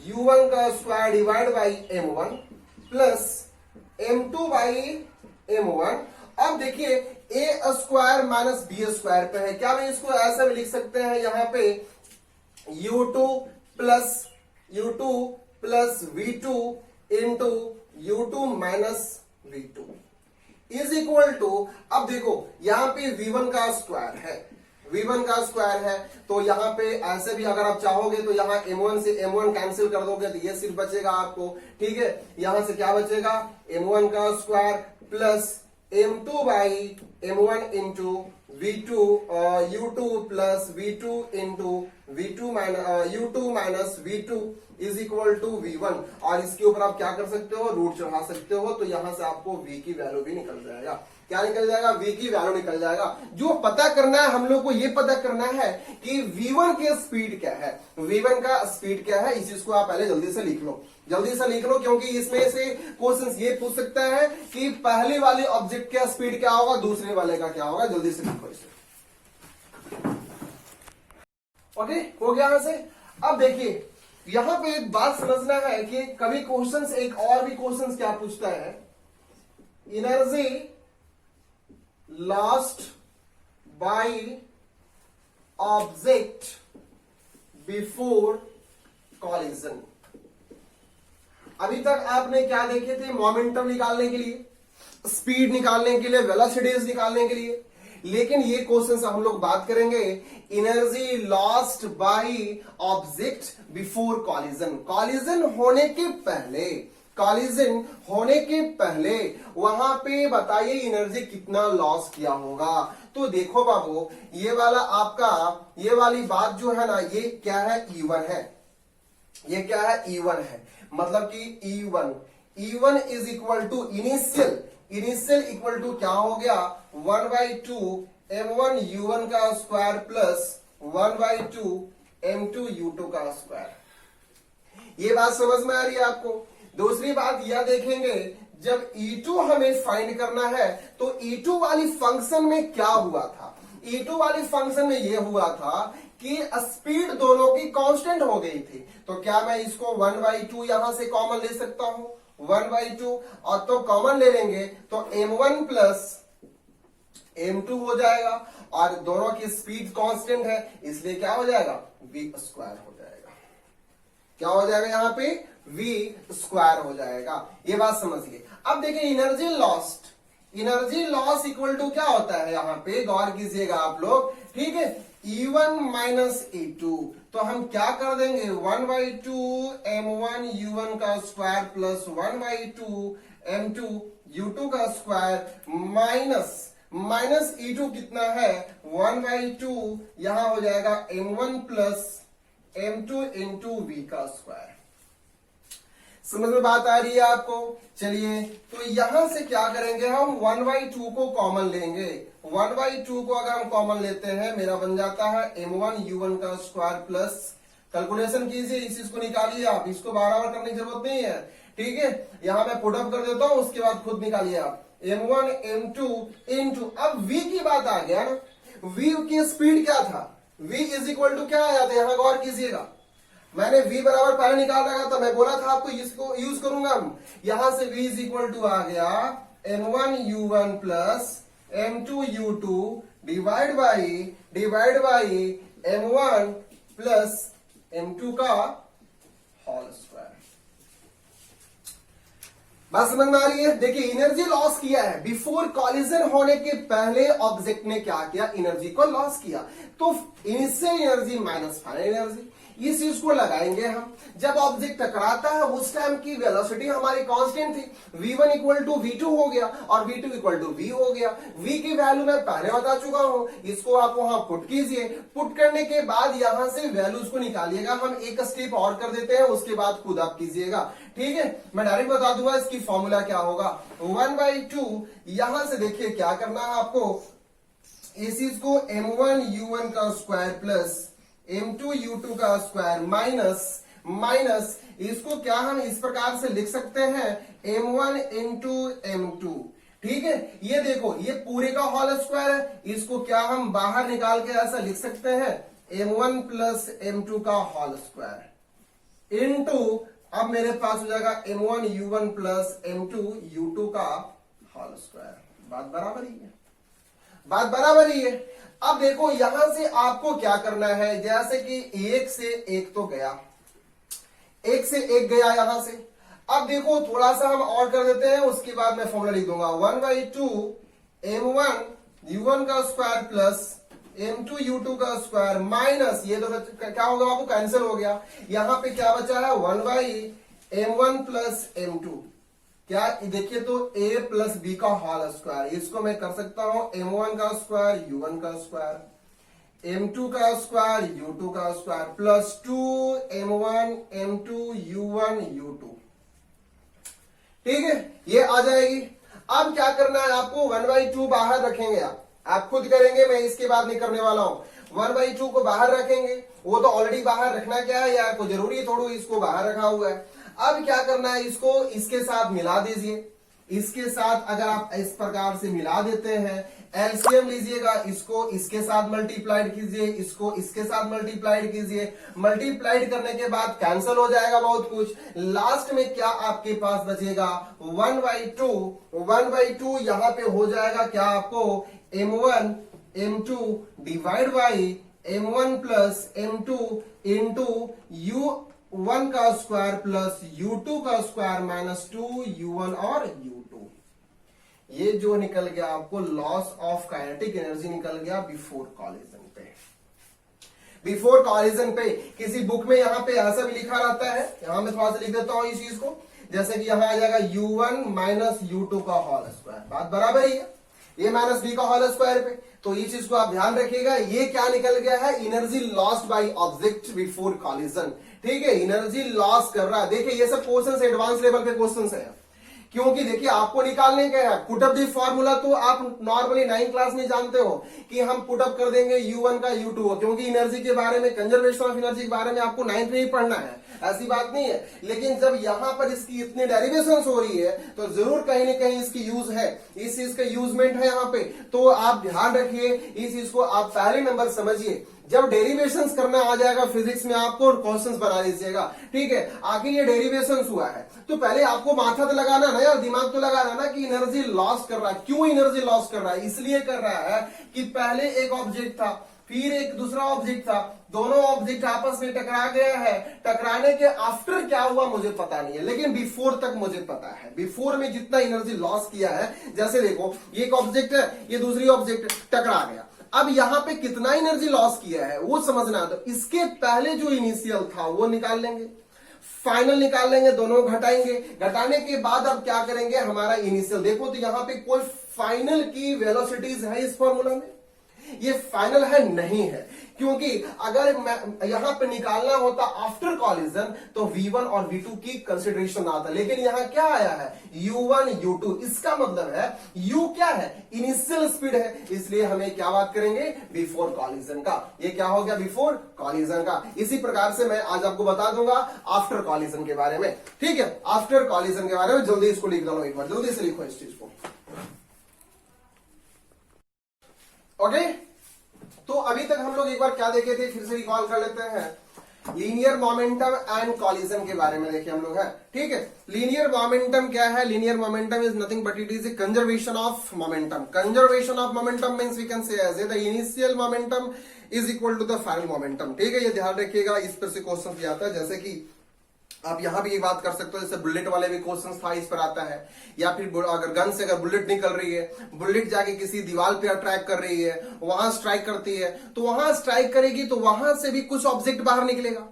u1 का square divide by m1 plus m2 by m1। अब देखिए a square minus B square पे है, क्या मैं इसको ऐसा भी लिख सकते हैं यहां पे u2 plus v2 into u2 minus v2 is equal to, अब देखो यहां पे v1 का स्क्वायर है, v1 का स्क्वायर है, तो यहां पे ऐसे भी अगर आप चाहोगे तो यहां m1 से m1 कैंसिल कर दोगे तो ये सिर्फ बचेगा आपको, ठीक है। यहां से क्या बचेगा, m1 का square plus m2 by m1 into v2 u2 plus v2 into v2 minus u2 minus v2 is equal to v1। और इसके ऊपर आप क्या कर सकते हो, रूट चढ़ा सकते हो, तो यहां से आपको v की वैल्यू भी निकल जाएगा। क्या निकल जाएगा, v की वैल्यू निकल जाएगा। जो पता करना है हम लोग को, ये पता करना है कि v1 की स्पीड क्या है, v1 का स्पीड क्या है। इस चीज को आप पहले जल्दी से लिख लो, जल्दी से लिख लो, क्योंकि इसमें से क्वेश्चन ये पूछ सकता है कि पहले वाले ऑब्जेक्ट का स्पीड क्या होगा, दूसरे वाले का क्या होगा। जल्दी से लिखो इसे। ओके, हो गया यहां से। अब देखिए यहां पे एक बात समझना है कि कभी क्वेश्चंस, एक और भी क्वेश्चंस क्या पूछता है, energy lost by object before collision. अभी तक आपने क्या देखे थे, मोमेंटम निकालने के लिए, स्पीड निकालने के लिए, वेलोसिटीज निकालने के लिए, लेकिन ये क्वेश्चन हम लोग बात करेंगे energy lost by object before collision. Collision होने के पहले, कॉलिजन होने के पहले वहां पे बताइए एनर्जी कितना लॉस किया होगा। तो देखो बाबू, ये वाला आपका, ये वाली बात जो है ना, ये क्या है, E1 है, ये क्या है, E1 है, मतलब कि E1 is equal to initial equal to क्या हो गया, 1/2 m1 u1 का स्क्वायर प्लस 1/2 m2 u2 का स्क्वायर। ये बात समझ में आ रही है आपको। दूसरी बात यह देखेंगे, जब E2 हमें फाइंड करना है तो E2 वाली फंक्शन में क्या हुआ था, E2 वाली फंक्शन में यह हुआ था कि स्पीड दोनों की कांस्टेंट हो गई थी। तो क्या मैं इसको 1/2 यहां से कॉमन ले सकता हूं, 1/2, और तो कॉमन ले लेंगे तो m1 प्लस m2 हो जाएगा, और दोनों की स्पीड कांस्टेंट है, इसलिए क्या हो जाएगा, v स्क्वायर हो जाएगा। क्या हो जाएगा यहाँ पे, v स्क्वायर हो जाएगा। ये बात समझिए। अब देखिए एनर्जी लॉस इक्वल टू क्या होता है, यहाँ पे गौर कीजिएगा आप लोग, ठीक है, E1 माइनस E2। तो हम क्या कर देंगे, 1/2 m1 u1 का स्क्वायर प्लस 1/2 m2 u2 का स्क्वायर माइनस E2 कितना है, 1/2, यहां हो जाएगा m1 plus m2 into v का स्क्वायर। समझ में बात आ रही है आपको। चलिए, तो यहां से क्या करेंगे, हम 1/2 को कॉमन लेंगे। 1/2 को अगर हम कॉमन लेते हैं, मेरा बन जाता है m1 u1 का स्क्वायर प्लस, कैलकुलेशन कीजिए, इस चीज को निकालिए आप, इसको बार-बार करने की जरूरत नहीं है, ठीक है। यहां मैं पुट अप कर देता हूं, उसके बाद खुद निकालिए आप, m1 m2 इंटू, अब v की बात आ गया ना, v की स्पीड क्या था, v इज इक्वल टू क्या आया था, यहां गौर कीजिएगा। मैंने v बराबर पहले निकाल रखा था, मैं बोला था आपको इसको यूज करूंगा हम। यहां से v इज इक्वल टू आ गया m1 u1 plus m2 u2 divide by m1 plus m2 का होल स्क्वायर। बात समझ में आ रही है। देखिए एनर्जी लॉस किया है, बिफोर कॉलिजन होने के पहले ऑब्जेक्ट ने क्या किया, एनर्जी को लॉस किया। तो initial energy minus final energy, इस चीज को लगाएंगे हम। जब ऑब्जेक्ट टकराता है उस टाइम की वेलोसिटी हमारी कांस्टेंट थी, v1 इक्वल टू v2 हो गया और v2 इक्वल टू v हो गया। v की वैल्यू मैं पहले बता चुका हूं, इसको आप वहां पुट कीजिए। पुट करने के बाद यहां से वैल्यूज को निकालिएगा। हम एक स्टेप और कर देते हैं, उसके बाद खुद आप कीजिएगा, ठीक है। मैं डायरेक्ट बता दूंगा इसकी फॉर्मूला क्या होगा, 1/2। यहां से देखिए क्या करना है आपको, इस चीज को m1 u1 का स्क्वायर प्लस m2 u2 का स्क्वायर माइनस माइनस इसको क्या हम इस प्रकार से लिख सकते हैं m1 इंटू m2। ठीक है, ये देखो ये पूरे का होल स्क्वायर है, इसको क्या हम बाहर निकाल के ऐसा लिख सकते हैं m1 प्लस m2 का होल स्क्वायर इंटू अब मेरे पास हो जाएगा m1 u1 plus m2 u2 का होल स्क्वायर। बात बराबर ही है, बात बराबर ही है। अब देखो यहां से आपको क्या करना है, जैसे कि एक से एक तो गया, एक से एक गया यहां से। अब देखो थोड़ा सा हम और कर देते हैं, उसके बाद मैं फॉर्मूला लिख दूंगा 1/2 m1 u1 का स्क्वायर प्लस m2 u2 का स्क्वायर माइनस ये तो क्या होगा आपको कैंसिल हो गया। यहां पे क्या बचा है 1/m1 प्लस m2, क्या देखिए तो a प्लस b का होल स्क्वायर, इसको मैं कर सकता हूं m1 का स्क्वायर u1 का स्क्वायर m2 का स्क्वायर u2 का square plus 2m1 m2 u1 u2। ठीक है, ये आ जाएगी। अब क्या करना है आपको 1/2 बाहर रखेंगे, आप खुद करेंगे, मैं इसके बाद नहीं करने वाला हूं। 1/2 को बाहर रखेंगे, वो तो ऑलरेडी बाहर रखना क्या है यार, कोई जरूरी थोड़ू इसको बाहर रखा हुआ है। अब क्या करना है, इसको इसके साथ मिला दीजिए, इसके साथ अगर आप इस प्रकार से मिला देते हैं, एलसीएम लीजिएगा, इसको इसके साथ मल्टीप्लाइड कीजिए, इसको इसके साथ मल्टीप्लाइड कीजिए, मल्टीप्लाइड करने के बाद कैंसिल हो जाएगा बहुत कुछ। लास्ट में क्या आपके पास बचेगा 1/2 यहां पे हो जाएगा क्या आपको m1 m2 divide by m1 plus m2 into u1 का स्क्वायर प्लस u2 का स्क्वायर माइनस 2u1 और u2। ये जो निकल गया आपको लॉस ऑफ काइनेटिक एनर्जी निकल गया बिफोर कॉलिजन पे। बिफोर कॉलिजन पे किसी बुक में यहां पे ऐसा भी लिखा रहता है, यहां मैं थोड़ा सा लिख देता हूं इस चीज को, जैसे कि यहां आ जाएगा u1 माइनस u2 का होल स्क्वायर। बात बराबर ही है, ये माइनस b का होल स्क्वायर पे, तो ये चीज को आप ध्यान रखिएगा। ये क्या निकल गया है energy lost by object before collision. ठीक है, एनर्जी लॉस कर रहा है। देखिए ये सब क्वेश्चन एडवांस लेवल पे क्वेश्चन है, क्योंकि देखिए आपको निकालने का है पुट अप दी फॉर्मूला, तो आप नॉर्मली 9th क्लास में जानते हो कि हम पुट अप कर देंगे u1 का u2, क्योंकि एनर्जी के बारे में, कंजर्वेशन ऑफ एनर्जी के बारे में आपको 9th में ही पढ़ना है, ऐसी बात नहीं है। लेकिन जब यहां पर इसकी इतनी डेरिवेशंस हो रही है तो जरूर कहीं ना कहीं इसकी यूज है, इस चीज का यूजमेंट है यहां पे, तो आप ध्यान रखिए इस चीज को, आप पहले नंबर समझिए। जब डेरिवेशंस करना आ जाएगा फिजिक्स में आपको क्वेश्चंस बना लीजिएगा। ठीक है, आखिर ये डेरिवेशंस हुआ है तो पहले आपको माथा तो लगाना ना यार, दिमाग तो लगाना ना कि एनर्जी लॉस कर रहा है। क्यों एनर्जी लॉस कर रहा है? इसलिए कर रहा है कि पहले एक ऑब्जेक्ट था, फिर एक दूसरा ऑब्जेक्ट था, दोनों ऑब्जेक्ट आपस में टकरा गया है। टकराने के आफ्टर क्या हुआ मुझे पता नहीं है, लेकिन बिफोर तक मुझे पता है। बिफोर में जितना एनर्जी लॉस किया है, जैसे देखो ये एक ऑब्जेक्ट है, ये दूसरी ऑब्जेक्ट टकरा गया, अब यहां पे कितना एनर्जी लॉस किया है वो समझना है। तो इसके पहले जो इनिशियल था वो निकाल लेंगे, फाइनल निकाल लेंगे, दोनों घटाएंगे, घटाने के बाद अब क्या करेंगे हमारा इनिशियल। देखो तो यहां पे कोई फाइनल की वेलोसिटीज है इस फॉर्मूला में, ये फाइनल है नहीं है, क्योंकि अगर यहां पे निकालना होता आफ्टर कॉलिजन तो v1 और v2 की कंसिडरेशन आता, लेकिन यहां क्या आया है u1 u2। इसका मतलब है u क्या है इनिशियल स्पीड है, इसलिए हमें क्या बात करेंगे बिफोर कॉलिजन का। ये क्या हो गया बिफोर कॉलिजन का। इसी प्रकार से मैं आज आपको बता दूंगा आफ्टर कॉलिजन के बारे में। ठीक है, आफ्टर कॉलिजन के बारे में जल्दी इसको लिख डालो, एक बार जल्दी से लिखो इस चीज को। ओके, तो अभी तक हम लोग एक बार क्या देखे थे, फिर से रिकॉल कर लेते हैं। लीनियर मोमेंटम एंड कॉलिजन के बारे में देखे हम लोग है। ठीक है, लीनियर मोमेंटम क्या है? Linear momentum is nothing but it is a conservation of momentum. Conservation of momentum means we can say as the initial momentum is equal to the final momentum. ठीक है, ये ध्यान रखिएगा, इस पर से क्वेश्चन भी आता है। जैसे कि आप यहां भी ये बात कर सकते हो, जैसे बुलेट वाले भी क्वेश्चन था इस पर आता है, या फिर अगर गन से अगर बुलेट निकल रही है, बुलेट जाके किसी दीवार पे अट्रैक कर रही है, वहां स्ट्राइक करती है, तो वहां स्ट्राइक करेगी तो वहां से भी कुछ ऑब्जेक्ट बाहर निकलेगा।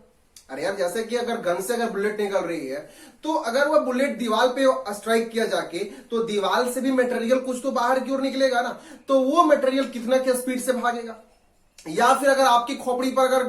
अरे यार, जैसे कि अगर गन से अगर बुलेट निकल रही है तो अगर वह बुलेट दीवार पे स्ट्राइक किया जाके तो दीवार से भी मटेरियल कुछ तो बाहर की ओर निकलेगा ना, तो वो मटेरियल कितना क्या स्पीड से भागेगा। या फिर अगर आपकी खोपड़ी पर अगर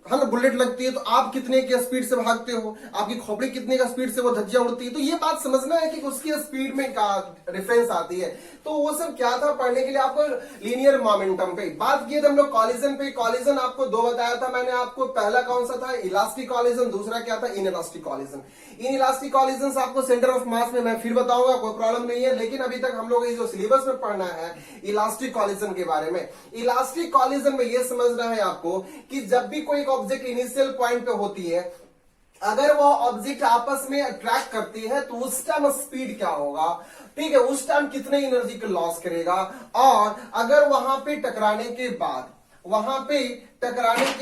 है ना, बुलेट लगती है तो आप कितने के स्पीड से भागते हो, आपकी खोपड़ी कितने का स्पीड से वो धज्जियां उड़ती है, तो ये बात समझना है कि उसकी स्पीड में क्या डिफरेंस आती है। तो वो सब क्या था पढ़ने के लिए आपको लीनियर मोमेंटम पे बात किए थे हम लोग। कॉलिजन पे, कॉलिजन आपको दो बताया था मैंने आपको, पहला कौन सा था, इलास्टिक कॉलिजन, दूसरा क्या था, in elastic collision. In elastic collision आपको सेंटर ऑफ मास में मैं फिर बताऊंगा, कोई प्रॉब्लम नहीं है, लेकिन अभी तक हम लोग जो सिलेबस में पढ़ना है इलास्टिक कॉलिजन के बारे में। इलास्टिक कॉलिजन में यह समझना है आपको कि जब भी कोई ऑब्जेक्ट इनिशियल पॉइंट पे होती है, अगर वो ऑब्जेक्ट आपस में अट्रैक्ट करती है तो उस टाइम स्पीड क्या होगा, ठीक है, उस टाइम कितने एनर्जी को लॉस करेगा, और अगर वहां पे टकराने के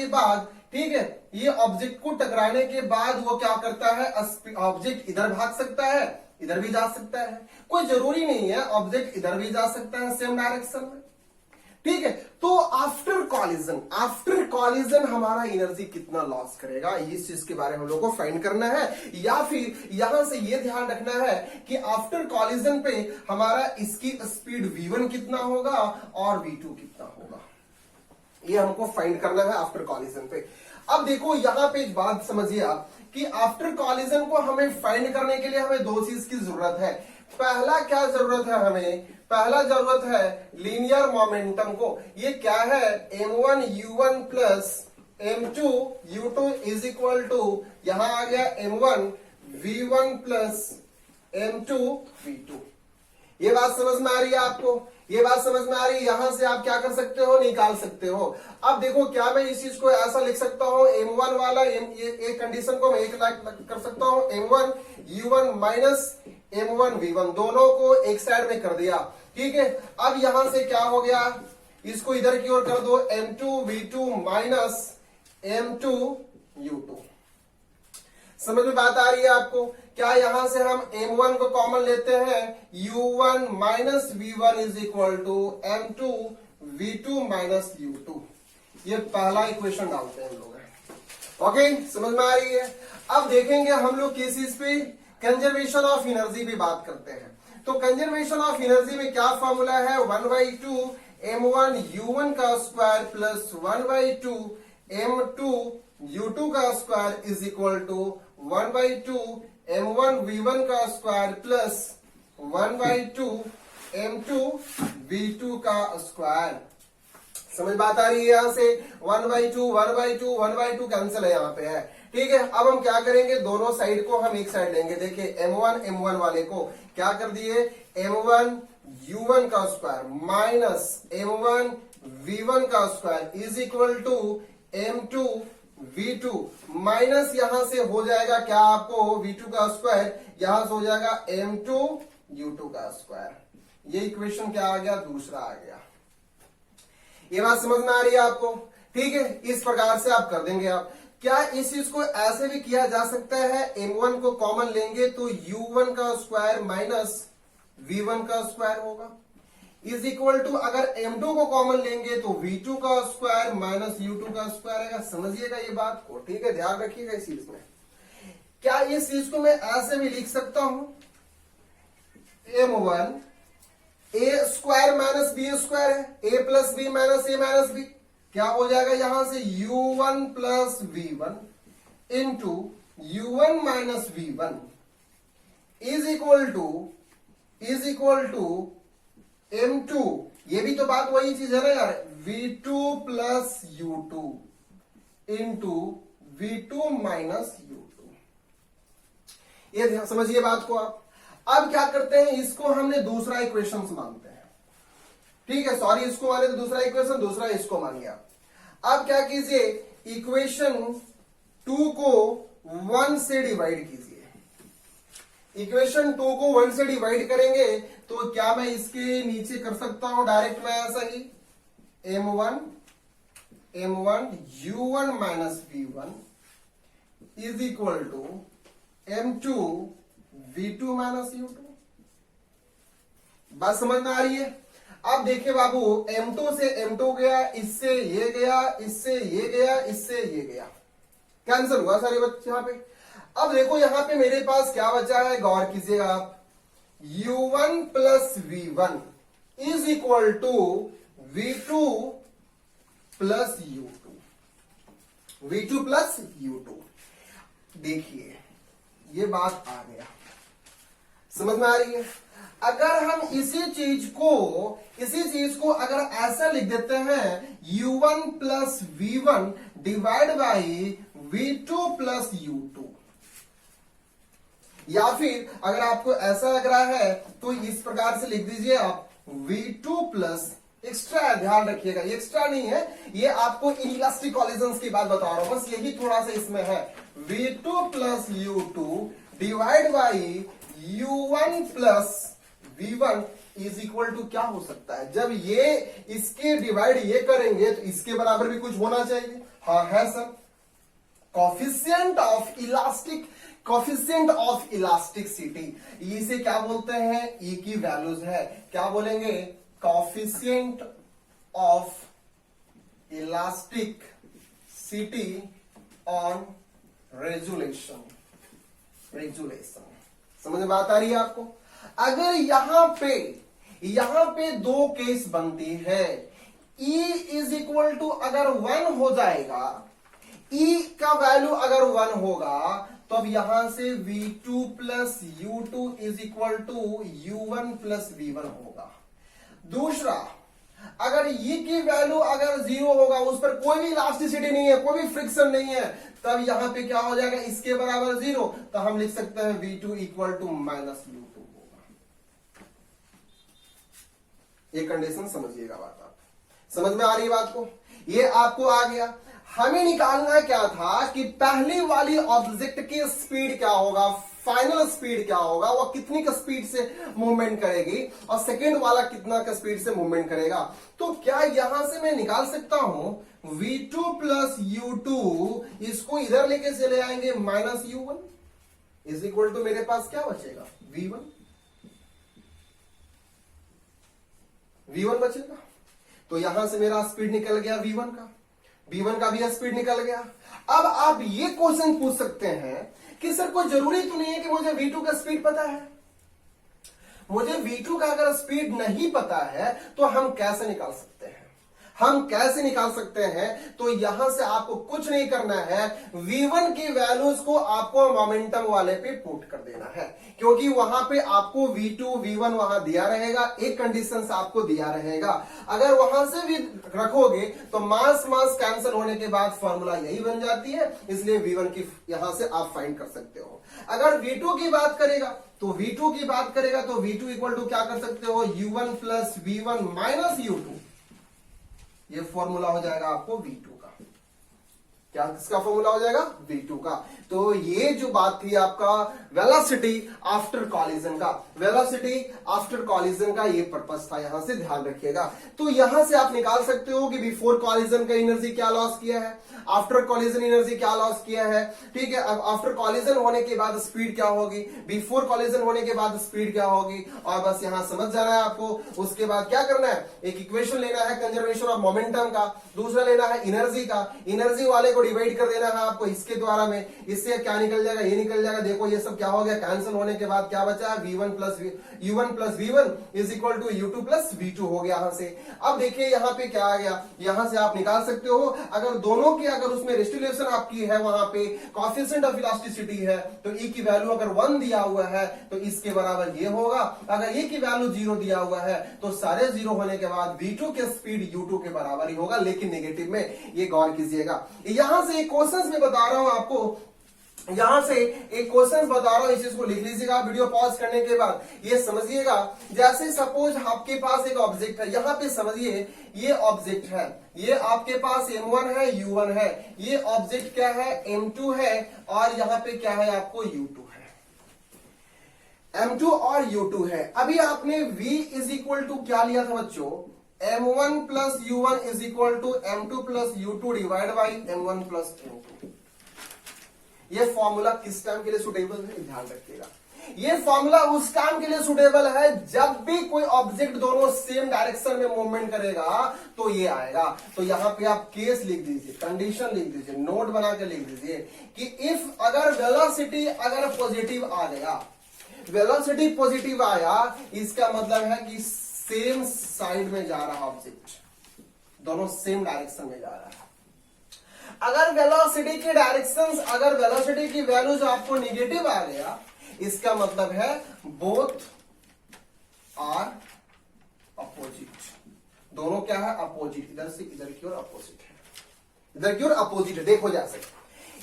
बाद, ठीक है, ये ऑब्जेक्ट को टकराने के बाद वो क्या करता है, ऑब्जेक्ट इधर भाग सकता है, इधर भी जा सकता है, कोई जरूरी नहीं है, ऑब्जेक्ट इधर भी जा सकता है सेम डायरेक्शन में, ठीक है। तो आफ्टर कॉलिजन हमारा एनर्जी कितना लॉस करेगा, इस चीज के बारे में हम लोग को फाइंड करना है, या फिर यहां से ये ध्यान रखना है कि आफ्टर कॉलिजन पे हमारा इसकी स्पीड v1 कितना होगा और v2 कितना होगा, ये हमको फाइंड करना है आफ्टर कॉलिजन पे। अब देखो यहां पे एक बात समझिए आप कि आफ्टर कॉलिजन को हमें फाइंड करने के लिए हमें दो चीज की जरूरत है। पहला क्या जरूरत है हमें, पहला जरूरत है लीनियर मोमेंटम को। ये क्या है, m1 u1 plus m2 u2 is equal to, यहां आ गया m1 v1 plus m2 v2। ये बात समझ में आ रही है आपको, ये बात समझ में आ रही है, यहां से आप क्या कर सकते हो, निकाल सकते हो। अब देखो क्या मैं इस चीज को ऐसा लिख सकता हूं, m1 वाला एक कंडीशन को मैं एक कर सकता हूं, m1 u1 minus m1 v1, दोनों को एक साइड में कर दिया, ठीक है। अब यहां से क्या हो गया, इसको इधर की ओर कर दो, m2 v2 minus m2 u2। समझ में बात आ रही है आपको, क्या यहां से हम m1 को कॉमन लेते हैं, u1 minus v1 is equal to m2 v2 minus u2, ये पहला इक्वेशन डालते हैं हम लोग, ओके, समझ में आ रही है। अब देखेंगे हम लोग किस चीज पे, कंजर्वेशन ऑफ एनर्जी पे बात करते हैं। तो कंजर्वेशन ऑफ एनर्जी में क्या फॉर्मूला है, 1/2 m1 u1 का स्क्वायर प्लस 1/2 m2 u2 का square is equal to 1/2 m1 v1 का स्क्वायर प्लस 1/2 m2 v2 का स्क्वायर। समझ बात आ रही है, यहां से 1/2 कैंसिल है, यहां पे है, ठीक है। अब हम क्या करेंगे, दोनों साइड को हम एक साइड लेंगे, देखिए m1 वाले को क्या कर दिए, m1 u1 का स्क्वायर माइनस m1 v1 का square is equal to m2 v2 minus यहां से हो जाएगा क्या आपको, v2 का स्क्वायर, यहां से हो जाएगा m2 u2 का स्क्वायर। ये इक्वेशन क्या आ गया, दूसरा आ गया। ये बात समझ में आ रही है आपको, ठीक है, इस प्रकार से आप कर देंगे। आप क्या इस चीज को ऐसे भी किया जा सकता है, m1 को कॉमन लेंगे तो u1 का स्क्वायर माइनस v1 का स्क्वायर होगा, इज इक्वल टू अगर m2 को कॉमन लेंगे तो v2 का स्क्वायर माइनस u2 का स्क्वायर आएगा। समझिएगा ये बात को, ठीक है, ध्यान रखिएगा इस चीज में। क्या इस चीज को मैं ऐसे भी लिख सकता हूं, m1 a square minus B square है, a plus B minus A minus B, क्या हो जाएगा यहां से u1 plus v1 into u1 minus v1 is equal to m2, ये भी तो बात वही चीज है ना यार, v2 plus u2 into v2 minus u2। ये समझिए बात को आप। अब क्या करते हैं, इसको हमने दूसरा इक्वेशन मानते हैं, ठीक है, सॉरी इसको माने तो दूसरा इक्वेशन, दूसरा इसको मान लिया। अब क्या कीजिए, इक्वेशन 2 को 1 से डिवाइड कीजिए। इक्वेशन 2 को 1 से डिवाइड करेंगे तो क्या मैं इसके नीचे कर सकता हूं डायरेक्ट, मैं ऐसा ही m1 u1 minus v1 is equal to m2 v2 minus u2। बात समझ में आ रही है। अब देखिए बाबू, m2 से m2 गया, इससे ये गया, इससे ये गया, इससे ये गया, कैंसिल हुआ सारे बच्चे यहां पे। अब देखो यहां पे मेरे पास क्या बचा है, गौर कीजिएगा आप, u1 plus v1 is equal to v2 plus u2। v2 plus u2। देखिए ये बात आ गया, समझ में आ रही है। अगर हम इसी चीज को अगर ऐसा लिख देते हैं u1 plus v1 divide by v2 plus u2, या फिर अगर आपको ऐसा लग रहा है तो इस प्रकार से लिख दीजिए आप v2 प्लस, एक्स्ट्रा ध्यान रखिएगा, एक्स्ट्रा नहीं है ये, आपको इनइलास्टिक कॉलिजन्स की बात बता रहा हूं, बस यही थोड़ा सा इसमें है। v2 plus u2 divide by u1 plus v1 is equal to क्या हो सकता है, जब ये इसके डिवाइड ये करेंगे तो इसके बराबर भी कुछ होना चाहिए। हाँ है सर, कोफिशिएंट ऑफ इलास्टिसिटी, इसे क्या बोलते हैं, ई की वैल्यूज है, क्या बोलेंगे, coefficient of elasticity on resolution. समझ में बात आ रही है आपको। अगर यहां पे दो केस बनती है, E इज इक्वल टू अगर 1 हो जाएगा, E का वैल्यू अगर 1 होगा तो अब यहां से v2 plus u2 is equal to u1 plus v1 होगा। दूसरा, अगर E की वैल्यू अगर 0 होगा, उस पर कोई भी इलास्टिसिटी नहीं है, कोई भी फ्रिक्शन नहीं है, तब यहां पे क्या हो जाएगा, इसके बराबर 0, तो हम लिख सकते हैं v2 equal to minus u2 होगा। ये कंडीशन समझिएगा बात, आप समझ में आ रही है बात को, ये आपको आ गया। हमें निकालना क्या था कि पहली वाली ऑब्जेक्ट की स्पीड क्या होगा, फाइनल स्पीड क्या होगा, वो कितनी का स्पीड से मूवमेंट करेगी, और सेकेंड वाला कितना का स्पीड से मूवमेंट करेगा। तो क्या यहां से मैं निकाल सकता हूं v2 प्लस u2, इसको इधर लेके चले आएंगे minus u1 is equal to मेरे पास क्या बचेगा, v1 बचेगा। तो यहां से मेरा स्पीड निकल गया v1 का भी स्पीड निकल गया। अब आप ये क्वेश्चन पूछ सकते हैं कि सर कोई जरूरी तो नहीं है कि मुझे v2 का स्पीड पता है। मुझे v2 का अगर स्पीड नहीं पता है तो हम कैसे निकाल सकते हैं, तो यहां से आपको कुछ नहीं करना है, v1 की वैल्यूज को आपको मोमेंटम वाले पे पुट कर देना है, क्योंकि वहां पे आपको v2 v1 वहां दिया रहेगा, एक कंडीशन से आपको दिया रहेगा। अगर वहां से भी रखोगे तो मास कैंसिल होने के बाद फॉर्मूला यही बन जाती है, इसलिए v1 की यहां से आप फाइंड कर सकते हो। अगर v2 की बात करेगा तो v2 इक्वल टू क्या कर सकते हो, u1 plus v1 minus u2, ये फॉर्मूला हो जाएगा आपको v2 का। क्या किसका फॉर्मूला हो जाएगा, v2 का। तो ये जो बात थी आपका वेलोसिटी आफ्टर कॉलिजन का ये पर्पस था, यहां से ध्यान रखिएगा। तो यहां से आप निकाल सकते हो कि बिफोर कॉलिजन का एनर्जी क्या लॉस किया है, आफ्टर कॉलिजन एनर्जी क्या लॉस किया है, ठीक है। अब आफ्टर कॉलिजन होने के बाद स्पीड क्या होगी, बिफोर कॉलिजन होने के बाद स्पीड क्या होगी, और बस यहां समझ जाना है आपको। उसके बाद क्या करना है, एक इक्वेशन लेना है कंजर्वेशन ऑफ मोमेंटम का, दूसरा लेना है एनर्जी का, एनर्जी वाले को डिवाइड कर देना है आपको इसके द्वारा में, इससे क्या निकल जाएगा, ये निकल जाएगा। देखो ये सब क्या हो गया, कैंसिल होने के बाद क्या बचा है, u1 plus v1 is equal to u2 plus v2 हो गया यहां से। अब देखिए यहां पे क्या आ गया, यहां से आप निकाल सकते हो, अगर दोनों की अगर उसमें रेस्टिलेशन आपकी है, वहां पे कोएफिशिएंट ऑफ इलास्टिसिटी है, तो e की वैल्यू अगर 1 दिया हुआ है तो इसके बराबर ये होगा। अगर e की वैल्यू 0 दिया हुआ है तो सारे 0 होने के बाद v2 के स्पीड u2 के बराबर ही होगा, लेकिन नेगेटिव में, ये गौर कीजिएगा। यहां से एक क्वेश्चन में बता रहा हूं आपको, यहां से एक क्वेश्चन बता रहा हूं, इस चीज को लिख लीजिएगा वीडियो पॉज करने के बाद। ये समझिएगा, जैसे सपोज आपके पास एक ऑब्जेक्ट है, यहां पे समझिए ये ऑब्जेक्ट है, ये आपके पास m1 है, u1 है, ये ऑब्जेक्ट क्या है, m2 है, और यहां पे क्या है आपको u2 है, m2 और u2 है। अभी आपने v इज इक्वल टू क्या लिया था बच्चों, m1 plus u1 is equal to m2 plus u2 divide by m1 plus m2। ये फॉर्मूला किस टाइम के लिए सुटेबल है, ध्यान रखिएगा। ये फॉर्मूला उस टाइम के लिए सुटेबल है जब भी कोई ऑब्जेक्ट दोनों सेम डायरेक्शन में मूवमेंट करेगा तो ये आएगा। तो यहां पे आप केस लिख दीजिए, कंडीशन लिख दीजिए, नोट बना के लिख दीजिए कि इफ अगर वेलोसिटी अगर पॉजिटिव आ गया, वेलोसिटी पॉजिटिव आया, इसका मतलब है कि सेम साइड में जा रहा ऑब्जेक्ट, दोनों सेम डायरेक्शन में जा रहा है। अगर वेलोसिटी की डायरेक्शंस, अगर वेलोसिटी की वैल्यू जो आपको निगेटिव आ गया, इसका मतलब है बोथ आर अपोजिट, दोनों क्या है, अपोजिट, इधर से इधर की ओर अपोजिट है, इधर की ओर अपोजिट है। देखो जैसे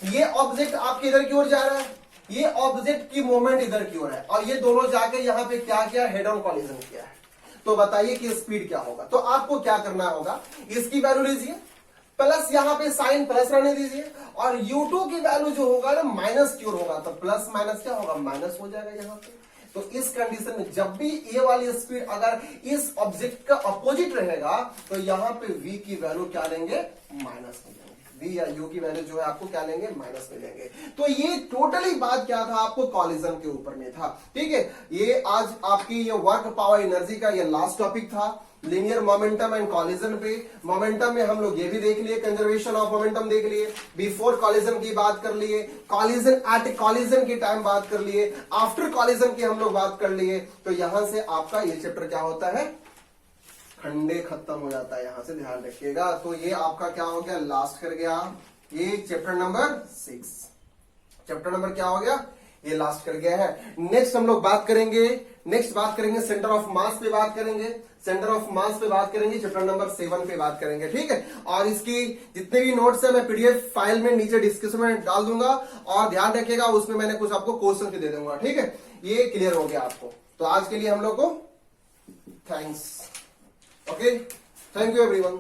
ये ऑब्जेक्ट आपके इधर की ओर जा रहा है, ये ऑब्जेक्ट की मूवमेंट इधर की ओर है, और ये दोनों जाके यहां पे क्या किया, हेड ऑन कॉलिजन किया है। तो बताइए कि स्पीड क्या होगा। तो आपको क्या करना होगा, इसकी वैल्यू लीजिए, प्लस यहां पे साइन प्लस रहने दीजिए, और u2 की वैल्यू जो होगा ना माइनस की ओर होगा, तो प्लस माइनस क्या होगा, माइनस हो जाएगा यहां पे। तो इस कंडीशन में जब भी ए वाली स्पीड अगर इस ऑब्जेक्ट का अपोजिट रहेगा, तो यहां पे v की वैल्यू क्या लेंगे, माइनस में लेंगे। v या u की वैल्यू जो है आपको क्या लेंगे, माइनस में लेंगे। तो ये टोटली बात क्या था, आपको कॉलिजन के ऊपर में था। ठीक है, ये आज आपकी ये वर्क पावर एनर्जी का ये लास्ट टॉपिक था, लीनियर मोमेंटम एंड कॉलिजन पे। मोमेंटम में हम लोग ये भी देख लिए, कंजर्वेशन ऑफ मोमेंटम देख लिए, बिफोर कॉलिजन की बात कर लिए, कॉलिजन एट कॉलिजन की टाइम बात कर लिए, आफ्टर कॉलिजन की हम लोग बात कर लिए। तो यहां से आपका ये चैप्टर क्या होता है, खंडे खत्म हो जाता है, यहां से ध्यान रखिएगा। तो ये आपका क्या हो गया, लास्ट कर गया, ये चैप्टर नंबर 6, चैप्टर नंबर क्या हो गया, ये लास्ट कर गया है। नेक्स्ट हम लोग बात करेंगे, नेक्स्ट बात करेंगे सेंटर ऑफ मास पे बात करेंगे, सेंटर ऑफ मास पे बात करेंगे, चैप्टर नंबर 7 पे बात करेंगे। ठीक है, और इसकी जितने भी नोट्स है मैं पीडीएफ फाइल में नीचे डिस्क्रिप्शन में डाल दूंगा, और ध्यान रखिएगा उसमें मैंने कुछ आपको क्वेश्चन भी दे दूंगा। ठीक है, ये क्लियर हो गया आपको। तो आज के लिए हम लोग को thanks, okay, thank you everyone.